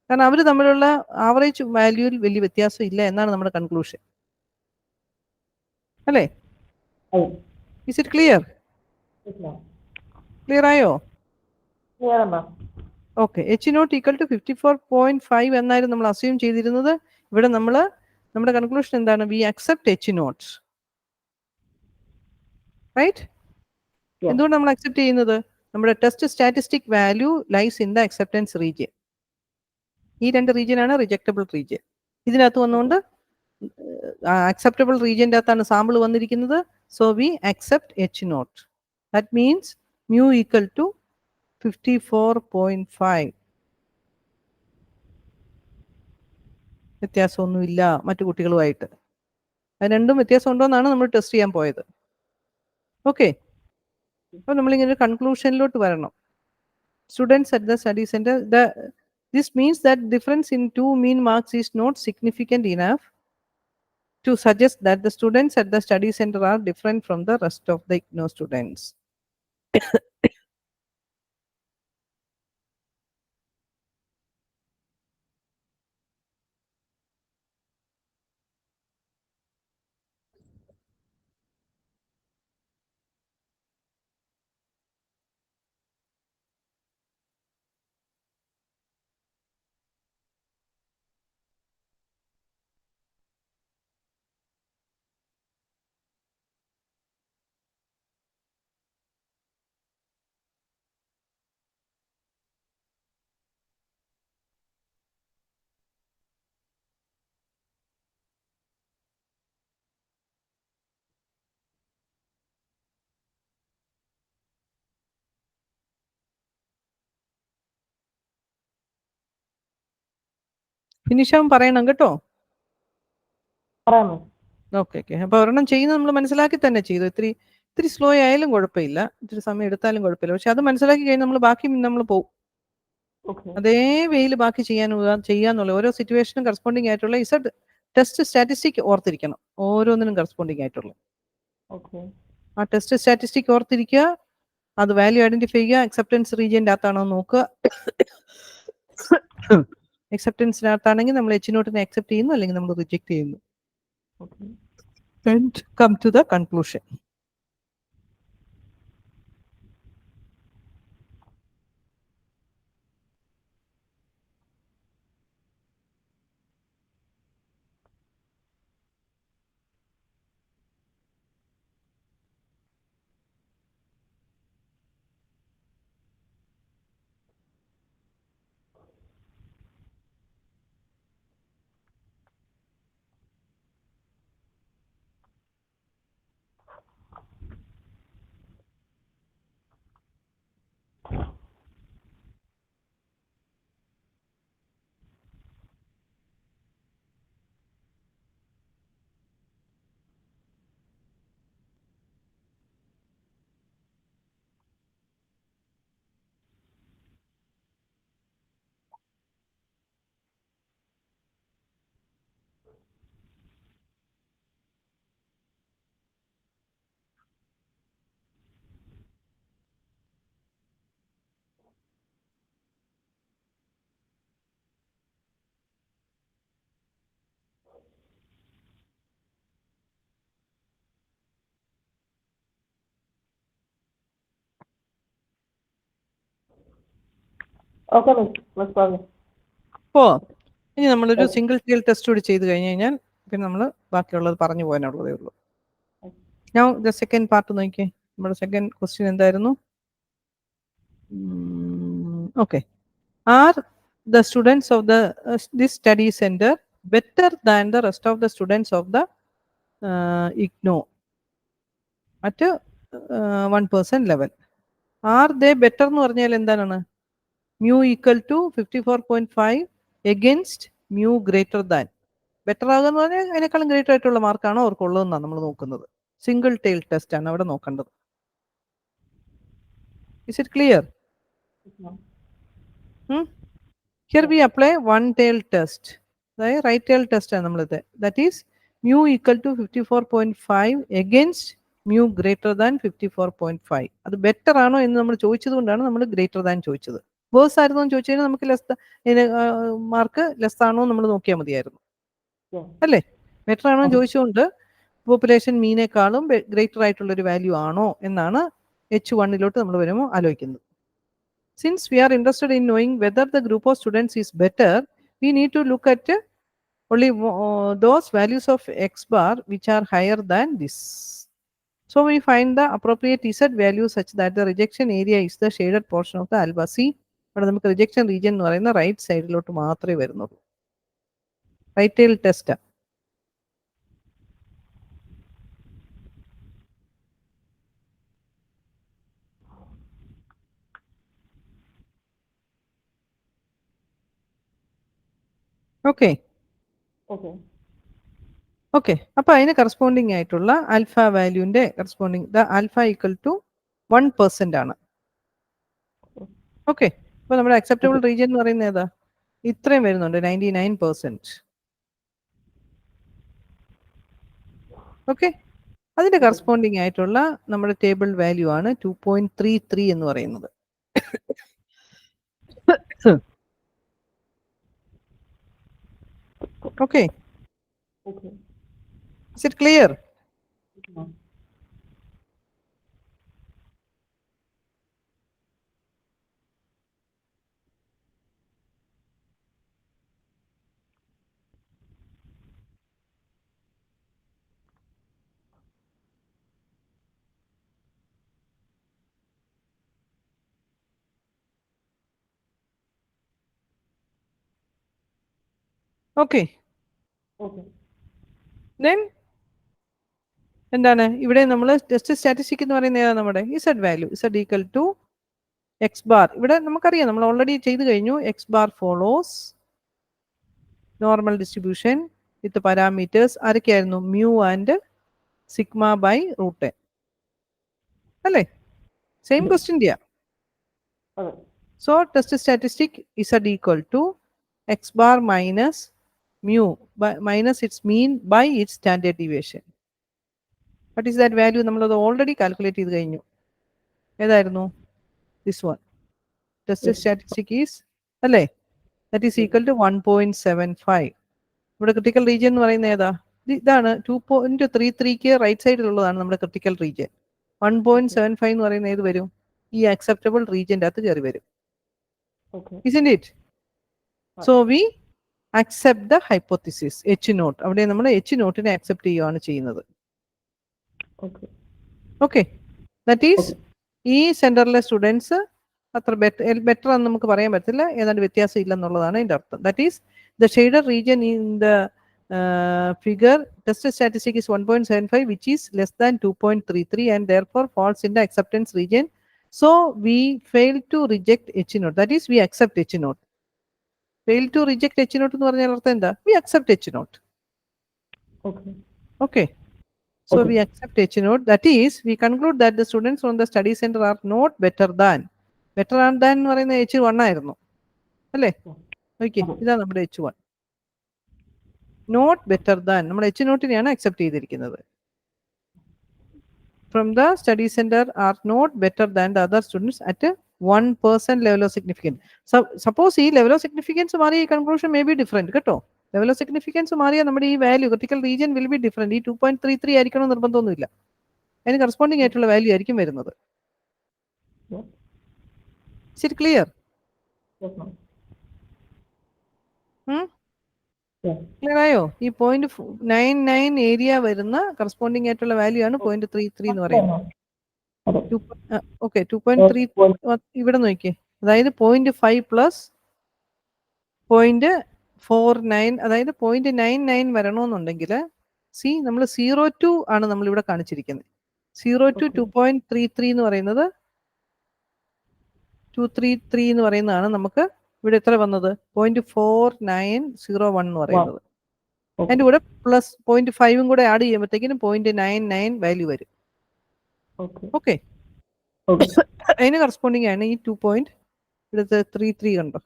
കാരണം അവർ തമ്മിലുള്ള average വാല്യൂവിൽ വലിയ വ്യത്യാസം ഇല്ല എന്നാണ് നമ്മുടെ conclusion. അല്ലേ? Is it clear? Clear ആയോ? Okay, H naught equal to 54.5 എന്നായിരുന്നു നമ്മൾ അസ്യൂം ചെയ്തിരുന്നത്. ഇവിടെ നമ്മൾ നമ്മുടെ കൺക്ലൂഷൻ എന്താണ്? We accept H naught. Right? എന്തുകൊണ്ട് നമ്മൾ അക്സെപ്റ്റ് ചെയ്യുന്നത്? നമ്മുടെ test statistic value lies in the acceptance region. ഈ രണ്ട് റീജിയൻ ആണ് റിജക്റ്റബിൾ റീജിയൻ. ഇതിനകത്ത് വന്നുകൊണ്ട് അക്സെപ്റ്റബിൾ റീജിയൻ്റെ അകത്താണ് സാമ്പിൾ വന്നിരിക്കുന്നത്. So we accept H naught. That means mu equal to 54.5. വ്യത്യാസമൊന്നുമില്ല മറ്റു കുട്ടികളുമായിട്ട്. അത് രണ്ടും വ്യത്യാസം ഉണ്ടോയെന്നാണ് നമ്മൾ ടെസ്റ്റ് ചെയ്യാൻ പോയത്. ഓക്കെ, അപ്പോൾ നമ്മളിങ്ങനെ ഒരു കൺക്ലൂഷനിലോട്ട് വരണം. Students at the study centre, this means that difference in two mean marks is not significant enough to suggest that the students at the study center are different from the rest of the IGNOU students. Finish ആവും പറയണം കേട്ടോ. Okay okay, അപ്പോൾ ഒരെണ്ണം ചെയ്യുന്നത് നമ്മൾ മനസ്സിലാക്കി തന്നെ ചെയ്തു. ഇത്തിരി സ്ലോ ആയാലും കുഴപ്പമില്ല, ഇത്തിരി സമയം എടുത്താലും കുഴപ്പമില്ല. പക്ഷെ അത് മനസ്സിലാക്കി കഴിഞ്ഞാൽ നമ്മൾ ബാക്കി നമ്മൾ പോകും. അതേ വേയിൽ ബാക്കി ചെയ്യാന്നുള്ള ഓരോ സിറ്റുവേഷനും കറസ്പോണ്ടിങ് ആയിട്ടുള്ള ഇസഡ് ടെസ്റ്റ് സ്റ്റാറ്റിസ്റ്റിക് ഓർത്തിരിക്കണം. ഓരോന്നിനും കറസ്പോണ്ടിങ് ആയിട്ടുള്ള ആ ടെസ്റ്റ് സ്റ്റാറ്റിസ്റ്റിക് ഓർത്തിരിക്കുക. അത് വാല്യൂ ഐഡന്റിഫൈ ചെയ്യുക. അക്സെപ്റ്റൻസ് റീജിയൻ്റെ അകത്താണോ നോക്കുക. അക്സെപ്റ്റൻസിനകത്താണെങ്കിൽ നമ്മൾ H നോട്ടിനെ അക്സെപ്റ്റ് ചെയ്യുന്നു, അല്ലെങ്കിൽ നമ്മൾ റിജക്ട് ചെയ്യുന്നു. And come to the conclusion. Okay, miss. Miss പറഞ്ഞു. അപ്പോൾ ഇനി നമ്മളൊരു Okay. സിംഗിൾ ടൈൽ ടെസ്റ്റ് കൂടി ചെയ്ത് കഴിഞ്ഞ് കഴിഞ്ഞാൽ പിന്നെ നമ്മൾ ബാക്കിയുള്ളത് പറഞ്ഞു പോകാനുള്ളതേ ഉള്ളൂ. ഞാൻ ദ സെക്കൻഡ് പാർട്ട് നോക്കിയേ. നമ്മുടെ സെക്കൻഡ് ക്വസ്റ്റ്യൻ എന്തായിരുന്നു? Okay, are the students of this study center better than the rest of the students of the IGNOU at 1% level? Are they better എന്ന് പറഞ്ഞാൽ എന്താണ്? mu equal to 54.5 against mu greater than. Better ആകുന്ന പറഞ്ഞാൽ അതിനേക്കാളും greater ആയിട്ടുള്ള മാർക്കാണോ അവർക്കുള്ളതെന്നാണ് നമ്മൾ നോക്കുന്നത്. Single tile test ആണ് അവിടെ നോക്കേണ്ടത്. Is it clear? Here we apply one tail test. The right tail test ആണ് നമ്മളിത്. That is mu equal to 54.5 against mu greater than 54.5. അത് ബെറ്റർ ആണോ എന്ന് നമ്മൾ ചോദിച്ചത് കൊണ്ടാണ് നമ്മൾ ഗ്രേറ്റർ ദാൻ ചോദിച്ചത്. വേഴ്സ് ആയിരുന്നു എന്ന് ചോദിച്ചു കഴിഞ്ഞാൽ നമുക്ക് മാർക്ക് ലെസ് ആണോ നമ്മൾ നോക്കിയാൽ മതിയായിരുന്നു, അല്ലേ? ബെറ്റർ ആണോ എന്ന് ചോദിച്ചുകൊണ്ട് പോപ്പുലേഷൻ മീനേക്കാളും ഗ്രേറ്റർ ആയിട്ടുള്ള ഒരു വാല്യൂ ആണോ എന്നാണ് H1 നമ്മൾ വരുമ്പോൾ ആലോചിക്കുന്നത്. Since we are interested in knowing whether the group of students is better, we need to look at only those values of x bar which are higher than this. So we find the appropriate z value such that the rejection area is the shaded portion of the alpha. See, ഇവിടെ നമുക്ക് rejection region എന്ന് പറയുന്ന right സൈഡിലോട്ട് മാത്രമേ വരുന്നുള്ളൂ. Right tail test. Okay Okay. Okay, അപ്പൊ അതിന് corresponding ആയിട്ടുള്ള ആൽഫ വാല്യൂന്റെ corresponding the alpha equal to 1% ആണ്. ഓക്കെ, അപ്പൊ നമ്മുടെ അക്സെപ്റ്റബിൾ റീജിയൻ എന്ന് പറയുന്നത് ഏതാ? ഇത്രയും വരുന്നുണ്ട്, 99%. ഓക്കെ, അതിന്റെ കറസ്പോണ്ടിങ് ആയിട്ടുള്ള നമ്മുടെ ടേബിൾ വാല്യൂ ആണ് 2.33 എന്ന് പറയുന്നത്. Okay, Okay. is it clear? Okay, Okay. Then എന്താണ് ഇവിടെ നമ്മൾ ടെസ്റ്റ് സ്റ്റാറ്റിസ്റ്റിക് എന്ന് പറയുന്നത് ഏതാണ്? നമ്മുടെ Z value, Z equal to X bar. ഇവിടെ നമുക്കറിയാം, നമ്മൾ ഓൾറെഡി ചെയ്ത് കഴിഞ്ഞു. X bar follows normal distribution with parameters ആരൊക്കെയായിരുന്നു? Mu and sigma by root, അല്ലേ? സെയിം ക്വസ്റ്റ്യൻ ചെയ്യാം. So test statistic Z equal to X bar minus mu minus its mean by its standard deviation. What is that value? നമ്മളത് already calculate ചെയ്ത് കഴിഞ്ഞു. ഏതായിരുന്നു? This one. Test statistic is, അല്ലേ? That is equal to 1.75. ഇവിടെ critical region എന്ന് പറയുന്നത് ഏതാ? ഇതാണ് 2.33ക്ക് റൈറ്റ് സൈഡിലുള്ളതാണ് നമ്മുടെ ക്രിട്ടിക്കൽ റീജിയൻ. 1.75 എന്ന് പറയുന്നത് ഏത് വരും? ഈ അക്സെപ്റ്റബിൾ റീജിയൻ്റെ അകത്ത് കയറി വരും. Isn't it? So we accept the hypothesis H0. അവിടെ നമ്മൾ H0നെ അക്സെപ്റ്റ് ചെയ്യുകയാണ് ചെയ്യുന്നത്. ഓക്കെ, ദാറ്റ് ഈസ് ഈ സെന്ററിലെ സ്റ്റുഡൻസ് അത്ര ബെറ്റർ എന്ന് നമുക്ക് പറയാൻ പറ്റില്ല, ഏതാണ്ട് വ്യത്യാസം ഇല്ലെന്നുള്ളതാണ് അതിൻ്റെ അർത്ഥം. That is the shaded region in the figure test statistic is 1.75 which is less than 2.33 and therefore falls in the acceptance region. So we fail to reject H0. That is, we accept H0. Fail to reject H0 എന്ന് പറഞ്ഞാൽ അർത്ഥം എന്താ? We accept H0. Okay. So we accept H0. That is, we conclude that the students from the study center are not better than. Better than എന്ന് പറയുന്നത് H1 ആയിരുന്നു, അല്ലേ? Okay, ഇതാണ് നമ്മുടെ H1. നോട്ട് ബെറ്റർ ദാൻ, നമ്മൾ H0നെയാണ് accept ചെയ്തിരിക്കുന്നത്. From the study center are not better than the other students at 1% level of significance. Suppose ഈ level of significance മാറിയ ഈ conclusion may be different, കേട്ടോ. ലെവൽ ഓഫ് സിഗ്നിഫിക്കൻസ് മാറിയാൽ നമ്മുടെ ഈ value critical region will be different. ഈ 2.33 ആയിരിക്കണം നിർബന്ധമൊന്നുമില്ല, അതിന് കറസ്പോണ്ടിങ് ആയിട്ടുള്ള വാല്യൂ ആയിരിക്കും വരുന്നത്. Is it clear? Yes, ma'am. Yes. Clear ആയോ? ഈ 0.99 ഏരിയ വരുന്ന കറസ്പോണ്ടിങ് ആയിട്ടുള്ള വാല്യൂ ആണ് 0.33 എന്ന് പറയുന്നത്. അതെ. ഓക്കെ 2.3 ഇവിടെ നോക്കിയേ, അതായത് 0.5 പ്ലസ് 0.49, അതായത് 0.99 വരണമെന്നുണ്ടെങ്കിൽ നമ്മൾ 0 ആണ് നമ്മൾ ഇവിടെ കാണിച്ചിരിക്കുന്നത്. 0 to 2.33 എന്ന് പറയുന്നത് 233 എന്ന് പറയുന്നതാണ് നമുക്ക് ഇവിടെ എത്ര വന്നത് 0.4901 എന്ന് പറയുന്നത്. അതിന്റെ കൂടെ പ്ലസ് 0.5 കൂടെ ആഡ് ചെയ്യുമ്പോഴത്തേക്കിനും 0.99 വാല്യൂ വരും. ഓക്കെ, അതിന് കറസ്പോണ്ടിങ് ആണ് ഈ 2.33 കണ്ടോ,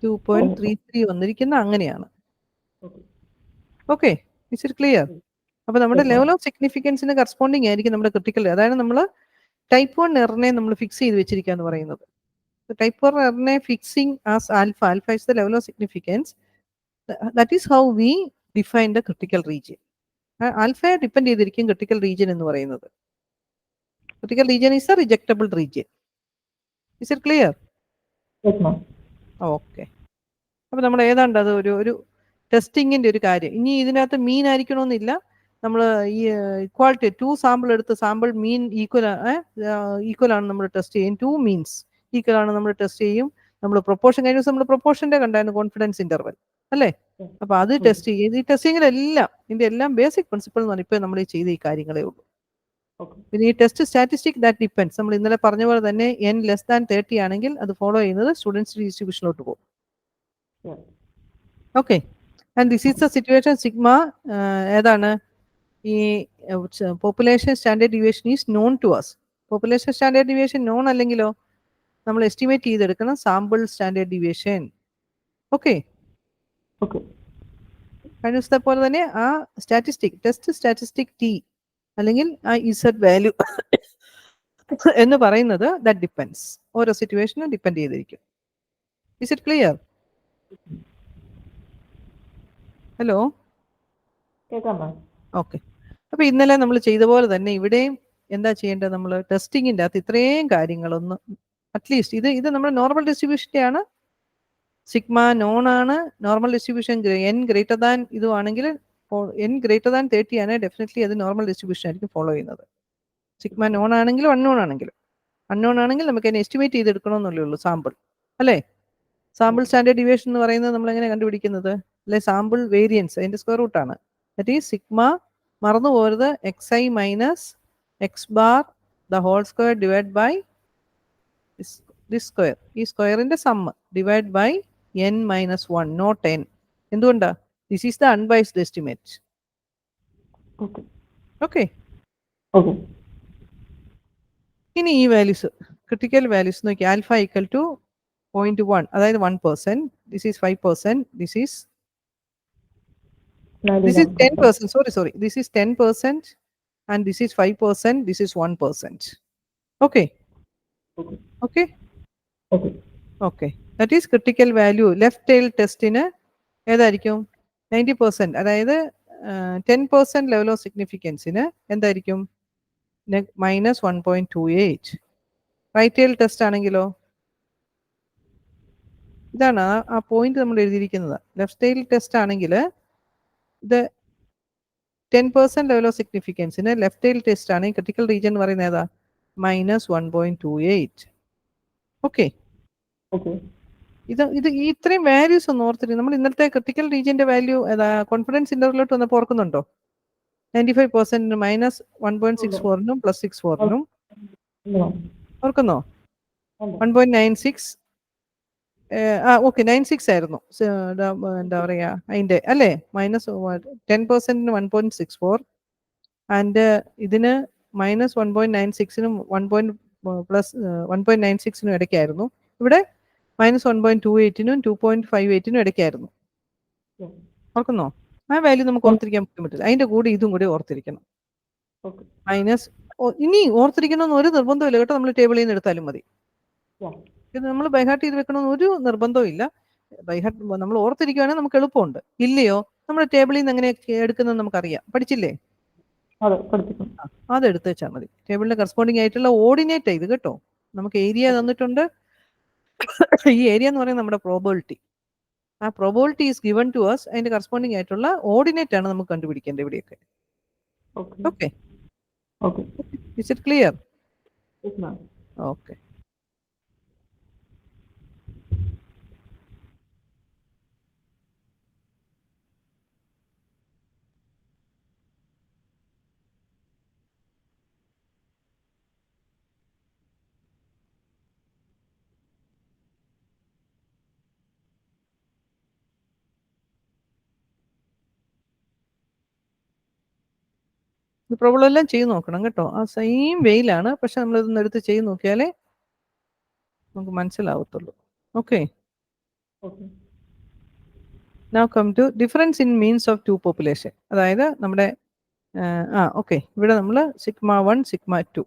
2.33 വന്നിരിക്കുന്ന അങ്ങനെയാണ്. Okay, is it clear? അപ്പൊ നമ്മുടെ ലെവൽ ഓഫ് സിഗ്നിഫിക്കൻസിന് കറസ്പോണ്ടിങ് ആയിരിക്കും നമ്മുടെ ക്രിട്ടിക്കൽ. അതാണ് നമ്മൾ ടൈപ്പ് 1 എററിനെ നമ്മൾ ഫിക്സ് ചെയ്ത് വെച്ചിരിക്കുക എന്ന് പറയുന്നത്. ടൈപ്പ് 1 എററിനെ fixing as alpha, alpha is the level of significance. That is how we define the critical region. ആൽഫയെ ഡിപ്പെൻഡ് ചെയ്തിരിക്കും ക്രിട്ടിക്കൽ റീജിയൻ എന്ന് പറയുന്നത്. Critical region is a rejectable region. Is it clear? Okay, അപ്പൊ നമ്മൾ ഏതാണ്ട് അത് ഒരു ടെസ്റ്റിങ്ങിന്റെ ഒരു കാര്യം. ഇനി ഇതിനകത്ത് മീൻ ആയിരിക്കണമെന്നില്ല. നമ്മൾ ഈ ഇക്വാളിറ്റി 2 സാമ്പിൾ എടുത്ത് സാമ്പിൾ മീൻ ഈക്വൽ ആണ് നമ്മൾ ടെസ്റ്റ് ചെയ്യും. 2 മീൻസ് ഈക്വൽ ആണ് നമ്മൾ ടെസ്റ്റ് ചെയ്യും. നമ്മൾ പ്രൊപ്പോർഷൻ കഴിഞ്ഞ ദിവസം നമ്മൾ പ്രൊപ്പോർഷന്റെ കണ്ടായിരുന്നു, കോൺഫിഡൻസ് ഇന്റർവൽ അല്ലേ? അപ്പൊ അത് ടെസ്റ്റ് ചെയ്യും. ഈ ടെസ്റ്റിങ്ങിലെല്ലാം ഇതിന്റെ എല്ലാം ബേസിക് പ്രിൻസിപ്പിൾ എന്ന് പറഞ്ഞാൽ ഇപ്പൊ നമ്മൾ ചെയ്ത ഈ കാര്യങ്ങളേ ഉള്ളൂ. പിന്നെ ഈ ടെസ്റ്റ് സ്റ്റാറ്റിസ്റ്റിക് ദാറ്റ് ഡിപ്പെൻഡ്സ്, നമ്മൾ ഇന്നലെ പറഞ്ഞ പോലെ തന്നെ n<30 ആണെങ്കിൽ അത് ഫോളോ ചെയ്യുന്നത് സ്റ്റുഡൻസ് ഡിസ്ട്രിബ്യൂഷനിലോട്ട് പോകും. Okay, and this is the situation sigma ഏതാണ് ഈ population standard deviation is known to us. Population standard deviation known അല്ലെങ്കിലോ നമ്മൾ എസ്റ്റിമേറ്റ് ചെയ്തെടുക്കണം സാമ്പിൾ സ്റ്റാൻഡേർഡ് ഡീവിയേഷൻ. ഓക്കെ, കഴിഞ്ഞ ദിവസത്തെ പോലെ തന്നെ ആ സ്റ്റാറ്റിസ്റ്റിക് ടെസ്റ്റ് സ്റ്റാറ്റിസ്റ്റിക് ടി അല്ലെങ്കിൽ ആ ഇസഡ് വാല്യൂ എന്ന് പറയുന്നത് ദാറ്റ് ഡിപ്പെൻഡ്സ്, ഓരോ സിറ്റുവേഷനും ഡിപ്പെൻഡ് ചെയ്തിരിക്കും. Is it clear? Hello, okay. അപ്പൊ ഇന്നലെ നമ്മൾ ചെയ്ത പോലെ തന്നെ ഇവിടെയും എന്താ ചെയ്യേണ്ടത്, നമ്മൾ ടെസ്റ്റിങ്ങിൻ്റെ അകത്ത് ഇത്രയും കാര്യങ്ങളൊന്ന് അറ്റ്ലീസ്റ്റ് ഇത് നമ്മുടെ നോർമൽ ഡിസ്ട്രിബ്യൂഷൻ്റെ ആണ്. സിഗ്മ നോൺ ആണ്. നോർമൽ ഡിസ്ട്രിബ്യൂഷൻ n ഇതുവാണെങ്കിൽ n>30 ആണ്, ഡെഫിനറ്റ്ലി അത് നോർമൽ ഡിസ്ട്രിബ്യൂഷൻ ആയിരിക്കും ഫോളോ ചെയ്യുന്നത്. സിഗ്മ നോൺ ആണെങ്കിലും അൺനോൺ ആണെങ്കിൽ നമുക്ക് അതിനെ എസ്റ്റിമേറ്റ് ചെയ്തെടുക്കണമെന്നല്ലേ ഉള്ളൂ സാമ്പിൾ അല്ലേ? സാമ്പിൾ സ്റ്റാൻഡേർഡ് ഡീവിയേഷൻ എന്ന് പറയുന്നത് നമ്മൾ എങ്ങനെ കണ്ടുപിടിക്കുന്നത്? അല്ലെ സാമ്പിൾ വേരിയൻസ് അതിന്റെ സ്ക്വയർ റൂട്ട് ആണ്. ദാറ്റ് ഈസ് സിഗ്മ, മറന്നു പോകരുത്, xi minus X bar the whole square divide by this square, ഈ സ്ക്വയറിന്റെ sum divide by n-1, not n. എന്തുകൊണ്ടാ? This is the unbiased estimate. Okay, ഇനി ഈ വാല്യൂസ് ക്രിട്ടിക്കൽ വാല്യൂസ് നോക്കി. Alpha equal to 0.1, അതായത് 1%. This is 5%. This is 10%. Sorry. This is 10% and this is 5%. This is 1%. Okay. That is critical value. Left tail test in ഏതായിരിക്കും 90%, അതായത് 10% level of significance in എന്തായിരിക്കും -1.28. Right tail test ആണെങ്കിലോ ഇതാണ് ആ point നമ്മൾ എഴുതിയിരിക്കുന്നത്. Left tail test ആണെങ്കിൽ ഇത് 10% ലെവൽ ഓഫ് സിഗ്നിഫിക്കൻസിന് ലെഫ്റ്റ് ടൈൽ ടെസ്റ്റ് ആണ്. ക്രിട്ടിക്കൽ റീജിയൻ എന്ന് പറയുന്നത് ഏതാ? -1.28. ഓക്കെ, ഇത് ഈ ഇത്രയും വാല്യൂസ് ഒന്ന് ഓർത്തിട്ട് നമ്മൾ ഇന്നത്തെ ക്രിട്ടിക്കൽ റീജിയന്റെ വാല്യൂ ഏതാ? കോൺഫിഡൻസ് ഇന്റർവെല്ലോട്ട് വന്നപ്പോൾ ഓർക്കുന്നുണ്ടോ? 95% -1.64 +64 ഓർക്കുന്നോ? 1.96 ഓക്കെ 96 ആയിരുന്നു എന്താ പറയാ അതിന്റെ അല്ലേ? -10% 1.64 ആൻഡ് ഇതിന് -1.96 1.96 ഇടയ്ക്കായിരുന്നു. ഇവിടെ -1.28 2.58 ഇടയ്ക്കായിരുന്നു. ഓർക്കുന്നോ? ആ വാല്യൂ നമുക്ക് ഓർത്തിരിക്കാൻ ബുദ്ധിമുട്ടില്ല. അതിന്റെ കൂടെ ഇതും കൂടി ഓർത്തിരിക്കണം. ഇനി ഓർത്തിരിക്കണമെന്ന് ഒരു നിർബന്ധമില്ല കേട്ടോ. നമ്മൾ ടേബിളിൽ നിന്ന് എടുത്താലും മതി. ഇത് നമ്മൾ ബൈഹാർട്ട് ചെയ്ത് വെക്കണമെന്ന് ഒരു നിർബന്ധവും ഇല്ല. ബൈഹാർട്ട് നമ്മൾ ഓർത്തിരിക്കുകയാണെങ്കിൽ നമുക്ക് എളുപ്പമുണ്ട്. ഇല്ലയോ നമ്മൾ ടേബിളിൽ നിന്ന് എങ്ങനെ എടുക്കുന്നത് നമുക്കറിയാം. പഠിച്ചില്ലേ? അതെടുത്ത് വെച്ചാൽ മതി. ടേബിളിന് കറസ്പോണ്ടിങ് ആയിട്ടുള്ള ഓർഡിനേറ്റ് ചെയ്ത് കേട്ടോ. നമുക്ക് ഏരിയ തന്നിട്ടുണ്ട്. ഈ ഏരിയ എന്ന് പറയുന്നത് നമ്മുടെ പ്രോബബിലിറ്റി. ആ probability is given to us. അതിന്റെ കറസ്പോണ്ടിങ് ആയിട്ടുള്ള ഓർഡിനേറ്റ് ആണ് നമുക്ക് കണ്ടുപിടിക്കേണ്ടത് ഇവിടെയൊക്കെ. Okay. Okay, Okay. Is it clear? Yes, ma'am. Okay. ഈ പ്രോബ്ലം എല്ലാം ചെയ്ത് നോക്കണം കേട്ടോ. ആ സെയിം വെയിലാണ്, പക്ഷെ നമ്മളിതൊന്ന് എടുത്ത് ചെയ്ത് നോക്കിയാലേ നമുക്ക് മനസ്സിലാവത്തുള്ളൂ. Okay, Okay. Now come to difference in means of two population. അതായത് നമ്മുടെ ഓക്കെ, ഇവിടെ നമ്മൾ σ1 σ2,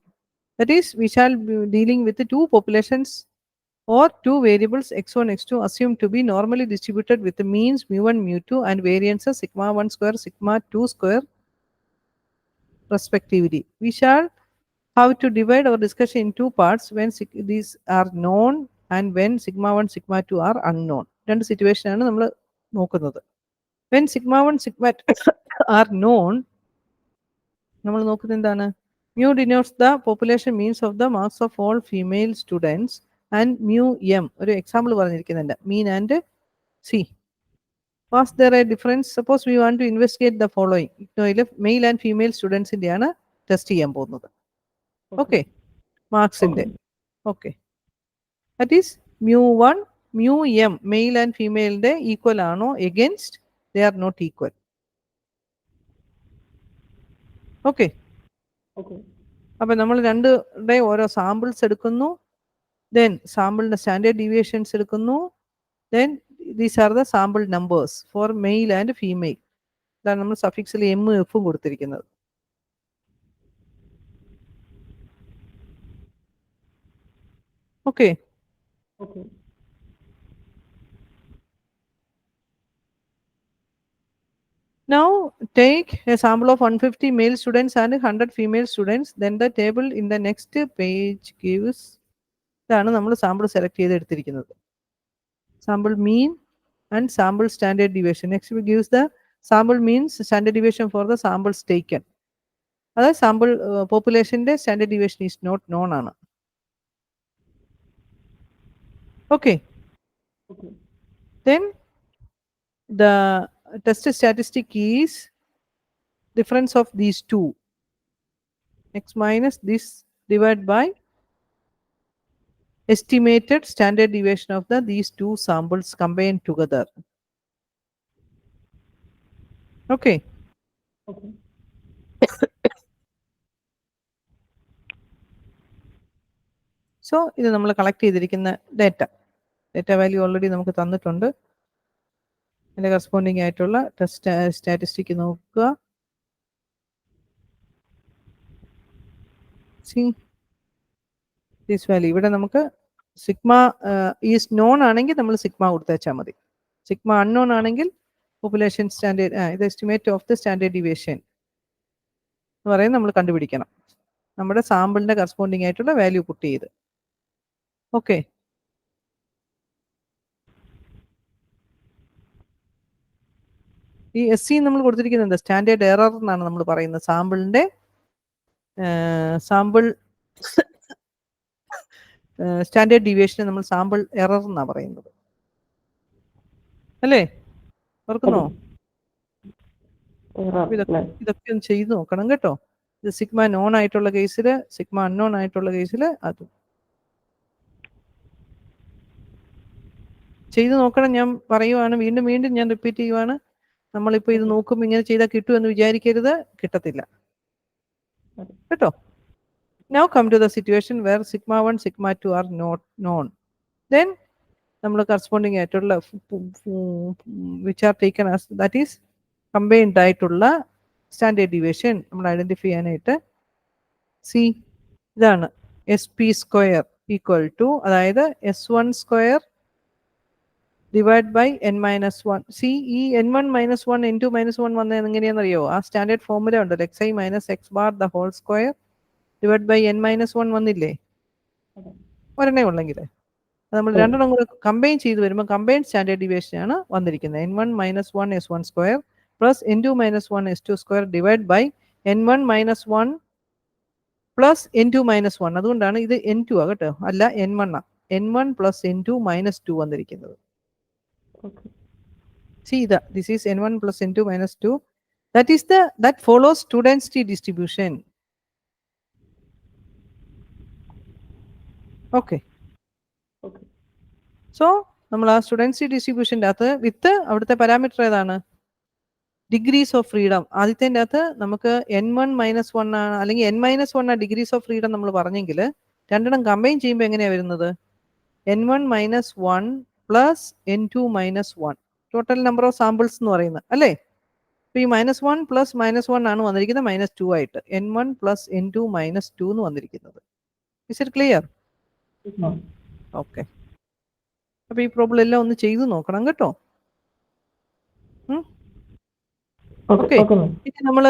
that is we shall be dealing with the two populations or two variables x1 x2 assumed to be normally distributed with the means mu1 mu2 and variances σ1 square σ2 square respectively. We shall have to divide our discussion in two parts when these are known and when σ1 σ2 are unknown. രണ്ട് situation ആണ് നമ്മൾ നോക്കുന്നത്. When σ1 σ2 are known, നമ്മൾ നോക്കുന്നത് എന്താണ്? Mu denotes the population means of the marks of all female students and mu m ഒരു example പറഞ്ഞിരിക്കുന്നുണ്ട്, mean and see. Was there a difference? Suppose we want to investigate the following. Male and female സ്റ്റുഡൻസിന്റെ ആണ് test ചെയ്യാൻ പോകുന്നത്. Okay, മാർക്സിന്റെ. Okay, that is mu1 mu m male and ഫീമെയിലിന്റെ equal ആണോ against they are not equal. Okay, Okay. അപ്പൊ നമ്മൾ രണ്ടുടെ ഓരോ സാമ്പിൾസ് എടുക്കുന്നു, ദെൻ സാമ്പിളിന്റെ സ്റ്റാൻഡേർഡ് ഡീവിയേഷൻസ് എടുക്കുന്നു, then these are the sample numbers for male and female. ഇതാണ് നമ്മൾ സഫിക്സിൽ എം എഫും കൊടുത്തിരിക്കുന്നത്. Okay, Okay. now take a sample of 150 male students and 100 female students. Then the table in the next page gives, ഇതാണ് നമ്മൾ sample select ചെയ്ത് എടുത്തിരിക്കുന്നത്. Sample mean and sample standard deviation. Next gives the sample means standard deviation for the samples taken. അതായത് sample പോപ്പുലേഷന്റെ standard deviation is not known ആണ്. Okay, Okay. then the test statistic is difference of these two, x minus this divided by estimated standard deviation of these two samples combined together. Okay, Okay. so ഇത് നമ്മൾ collect ചെയ്തിരിക്കുന്ന data value already നമുക്ക് തന്നിട്ടുണ്ട്. അതിന്റെ corresponding ആയിട്ടുള്ള test statistic നോക്കുക. This value ഇവിടെ നമുക്ക് സിഗ്മ ഈസ് നോൺ ആണെങ്കിൽ നമ്മൾ സിഗ്മ കൊടുത്തേച്ചാൽ മതി. സിഗ്മ അൺനോൺ ആണെങ്കിൽ പോപ്പുലേഷൻ സ്റ്റാൻഡേർഡ് ഇത് estimate of the standard deviation എന്ന് പറയുന്നത് നമ്മൾ കണ്ടുപിടിക്കണം, നമ്മുടെ സാമ്പിളിന്റെ കറസ്പോണ്ടിങ് ആയിട്ടുള്ള വാല്യൂ പുട്ട് ചെയ്ത്. ഓക്കെ, ഈ എസ് സി നമ്മൾ കൊടുത്തിരിക്കുന്നത് സ്റ്റാൻഡേർഡ് എറർ എന്നാണ് നമ്മൾ പറയുന്നത്. സാമ്പിളിന്റെ സാമ്പിൾ സ്റ്റാൻഡേർഡ് ഡീവിയേഷനെ നമ്മൾ സാമ്പിൾ എറർ എന്നാണ് പറയുന്നത്, അല്ലേ? ഓർക്കുന്നോ? ഇതൊക്കെ ഒന്ന് ചെയ്ത് നോക്കണം കേട്ടോ. ഇത് സിഗ്മ നോൺ ആയിട്ടുള്ള കേസിൽ, സിഗ്മ അൺനോൺ ആയിട്ടുള്ള കേസിൽ അതും ചെയ്ത് നോക്കണം. ഞാൻ പറയുവാണ്, വീണ്ടും വീണ്ടും ഞാൻ റിപ്പീറ്റ് ചെയ്യുവാണ്. നമ്മളിപ്പോൾ ഇത് നോക്കുമ്പോൾ ഇങ്ങനെ ചെയ്താൽ കിട്ടുമെന്ന് വിചാരിക്കരുത്, കിട്ടത്തില്ല കേട്ടോ. Now come to the situation where σ1 σ2 are not known. Then നമ്മൾ കറസ്പോണ്ടിങ് ആയിട്ടുള്ള which are taken as that is combined ആയിട്ടുള്ള സ്റ്റാൻഡേർഡ് ഡീവിയേഷൻ നമ്മൾ ഐഡന്റിഫൈ ചെയ്യാനായിട്ട് സി ഇതാണ് SP സ്ക്വയർ ഈക്വൽ ടു, അതായത് S1 square divide by n-1. C ഈ n1 - 1 n2 - 1 വന്നത് എങ്ങനെയാണെന്നറിയോ? ആ സ്റ്റാൻഡേർഡ് ഫോർമുല ഉണ്ടല്ലോ, xi - x bar the whole square divide by n - 1 വന്നില്ലേ? ഒരെണ്ണേ ഉള്ളെങ്കിൽ നമ്മൾ രണ്ടെണ്ണം കൂടെ കമ്പൈൻ ചെയ്ത് വരുമ്പോൾ കമ്പൈൻ സ്റ്റാൻഡേർഡ് ഡീവിയേഷൻ ആണ് വന്നിരിക്കുന്നത്. n1 - 1 s1 square plus n2 - 1 s2 square divide by n1 - 1 plus n2 - 1. അതുകൊണ്ടാണ് ഇത് n2 ആ കേട്ടോ, അല്ല n1 ആ. n1 പ്ലസ് n2 - 2 വന്നിരിക്കുന്നത്. See that this is n1 plus n2 minus 2. That follows student-t distribution. Okay. Okay. So നമ്മൾ ആ സ്റ്റുഡൻസി ഡിസ്ട്രിബ്യൂഷൻ്റെ അകത്ത് വിത്ത് അവിടുത്തെ പാരാമീറ്റർ ഏതാണ്? Degrees of freedom. ആദ്യത്തിൻ്റെ അകത്ത് നമുക്ക് n1 - 1 ആണ്, അല്ലെങ്കിൽ n-1 ആ ഡിഗ്രീസ് ഓഫ് ഫ്രീഡം നമ്മൾ പറഞ്ഞെങ്കിൽ രണ്ടെണ്ണം കമ്പൈൻ ചെയ്യുമ്പോൾ എങ്ങനെയാണ് വരുന്നത്? n1 - 1 plus n2 - 1 total number of samples എന്ന് പറയുന്നത് അല്ലേ? അപ്പോൾ ഈ -1 പ്ലസ് -1 ആണ് വന്നിരിക്കുന്നത് -2 ആയിട്ട്. n1 പ്ലസ് n2 - 2 എന്ന് വന്നിരിക്കുന്നത്. Is it clear? ഓക്കെ. അപ്പോൾ ഈ പ്രോബ്ലം എല്ലാം ഒന്ന് ചെയ്തു നോക്കണം കേട്ടോ. ഓക്കെ. ഇനി നമ്മൾ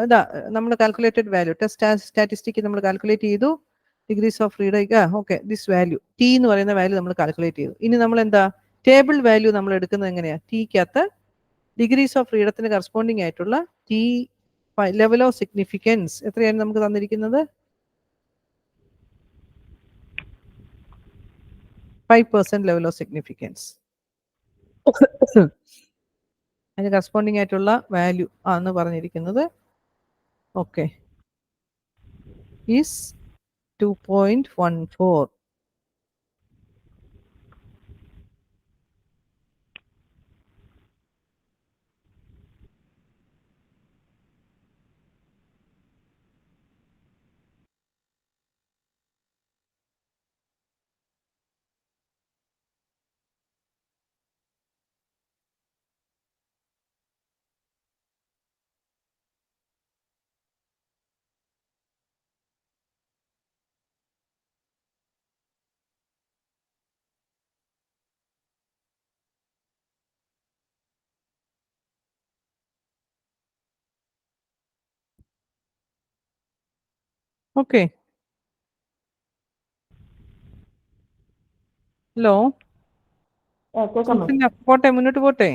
ഇതാ നമ്മൾ കാൽക്കുലേറ്റഡ് വാല്യൂ ടെസ്റ്റ് സ്റ്റാറ്റിസ്റ്റിക് നമ്മൾ കാൽക്കുലേറ്റ് ചെയ്തു. Degrees of freedom okay, this value T എന്ന് പറയുന്ന വാല്യൂ നമ്മൾ കാൽക്കുലേറ്റ് ചെയ്തു. ഇനി നമ്മൾ എന്താ ടേബിൾ വാല്യൂ നമ്മൾ എടുക്കുന്നത് എങ്ങനെയാണ്? ടിക്കകത്ത് ഡിഗ്രീസ് ഓഫ് ഫ്രീഡത്തിന് കറസ്പോണ്ടിങ് ആയിട്ടുള്ള ടി ലെവൽ ഓഫ് സിഗ്നിഫിക്കൻസ് എത്രയാണ് നമുക്ക് തന്നിരിക്കുന്നത്? 5% ലെവൽ ഓഫ് സിഗ്നിഫിക്കൻസ്. അതിന് കറസ്പോണ്ടിങ് ആയിട്ടുള്ള വാല്യൂ ആണ് പറഞ്ഞിരിക്കുന്നത്. Okay, is 2.14. ഓക്കെ, ഹലോ, പോട്ടെ, മുന്നോട്ട് പോട്ടെ.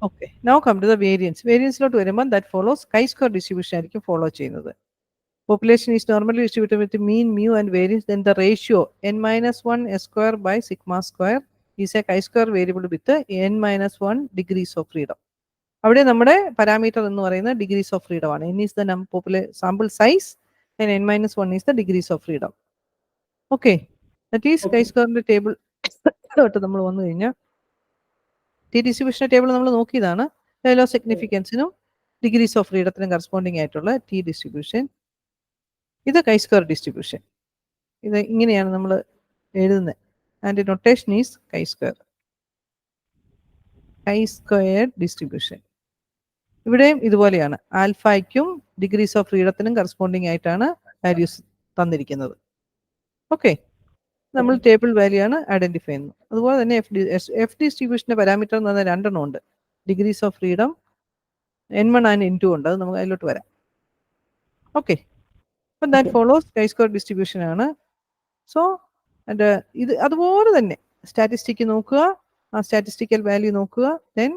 Okay, now come to the variance. വേരിയൻസിലോട്ട് വരുമ്പോൾ that follows chi square distribution ആയിരിക്കും ഫോളോ ചെയ്യുന്നത്. Population is normally distributed with mean, mu and variance. Then the ratio n-1 s square by sigma square is a chi-square variable with n-1 degrees of freedom. അവിടെ നമ്മുടെ parameter എന്ന് പറയുന്നത് degrees of freedom ആണ്. n is the sample size and n-1 is the degrees of freedom. Okay, that is chi-square table തൊട്ട് നമ്മൾ വന്നു കഴിഞ്ഞാൽ T distribution table നമ്മൾ നോക്കിയതാണ്. ലെവൽ ഓഫ് സിഗ്നിഫിക്കൻസിനും ഡിഗ്രീസ് ഓഫ് ഫ്രീഡത്തിനും കറസ്പോണ്ടിങ് ആയിട്ടുള്ള ടി ഡിസ്ട്രിബ്യൂഷൻ. ഇത് കൈ സ്ക്വയർ ഡിസ്ട്രിബ്യൂഷൻ. ഇത് ഇങ്ങനെയാണ് നമ്മൾ എഴുതുന്നത്. And notation is chi square distribution. ഇവിടെയും ഇതുപോലെയാണ്. ആൽഫയ്ക്കും ഡിഗ്രീസ് ഓഫ് ഫ്രീഡത്തിനും കറസ്പോണ്ടിങ് ആയിട്ടാണ് വാല്യൂസ് തന്നിരിക്കുന്നത്. ഓക്കെ, നമ്മൾ ടേബിൾ വാല്യൂ ആണ് ഐഡന്റിഫൈ ചെയ്യുന്നത്. അതുപോലെ തന്നെ എഫ് ഡിസ്ട്രിബ്യൂഷന്റെ പാരാമീറ്റർ എന്ന് പറഞ്ഞാൽ രണ്ടെണ്ണം ഉണ്ട്. Degrees of freedom n1 and n2 ഉണ്ട്. അത് നമുക്ക് അതിലോട്ട് വരാം. ഓക്കെ, അപ്പം that follows chi square distribution ആണ്. സോ ഇത് അതുപോലെ തന്നെ സ്റ്റാറ്റിസ്റ്റിക് നോക്കുക, ആ സ്റ്റാറ്റിസ്റ്റിക്കൽ വാല്യൂ നോക്കുക. ദെൻ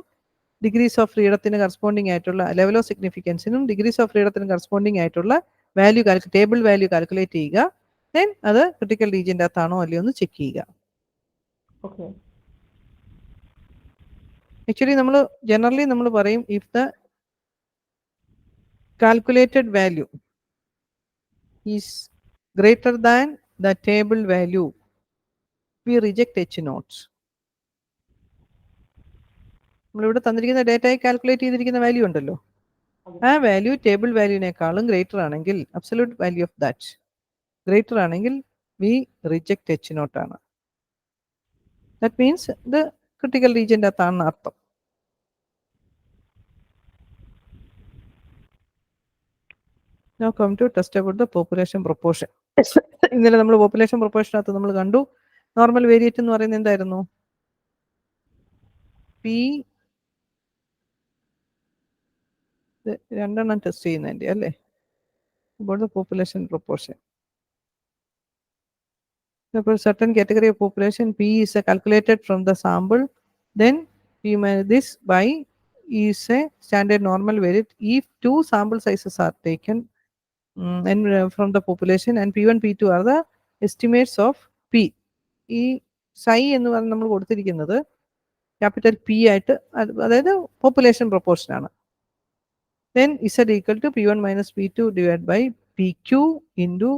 ഡിഗ്രീസ് ഓഫ് ഫ്രീഡത്തിന് കറസ്പോണ്ടിങ് ആയിട്ടുള്ള ലെവൽ ഓഫ് സിഗ്നിഫിക്കൻസിനും ഡിഗ്രീസ് ഓഫ് ഫ്രീഡത്തിന് കറസ്പോണ്ടിങ് ആയിട്ടുള്ള വാല്യൂ ടേബിൾ വാല്യൂ കാൽക്കുലേറ്റ് ചെയ്യുക. ദെൻ അത് ക്രിട്ടിക്കൽ റീജിയൻ്റെ അകത്താണോ അല്ലയോ എന്ന് ചെക്ക് ചെയ്യുക. ആക്ച്വലി നമ്മൾ ജനറലി നമ്മൾ പറയും if the calculated value is greater than the table value, we reject H naught. നമ്മളിവിടെ തന്നിരിക്കുന്ന ഡേറ്റയായി കാൽക്കുലേറ്റ് ചെയ്തിരിക്കുന്ന വാല്യൂ ഉണ്ടല്ലോ, ആ വാല്യൂ ടേബിൾ വാല്യൂവിനേക്കാളും ഗ്രേറ്റർ ആണെങ്കിൽ, absolute value of that greater ആണെങ്കിൽ വി റിജക്ട് H naught ആണ്. ദാറ്റ് മീൻസ് ഇത് ക്രിട്ടിക്കൽ റീജിയൻ്റെ അകത്താണെന്ന് അർത്ഥം. Now come to test about the population proportion. ഇന്നലെ നമ്മൾ പോപ്പുലേഷൻ പ്രൊപ്പോർഷനകത്ത് നമ്മൾ കണ്ടു നോർമൽ വേരിയറ്റ് എന്ന് പറയുന്നത് എന്തായിരുന്നു? പി രണ്ടെണ്ണം ടെസ്റ്റ് ചെയ്യുന്നതിൻ്റെ അല്ലേ? about the population proportion. For a certain category of population, P is calculated from the sample. Then P minus this by is a standard normal variate if two sample sizes are taken and from the population, and P1, P2 are the estimates of P. ഈ psi എന്ന് പറഞ്ഞ് നമ്മൾ കൊടുത്തിരിക്കുന്നത് capital P ആയിട്ട് അതായത് population proportion ആണ്. Then Z equal to P1 minus P2 divided by PQ into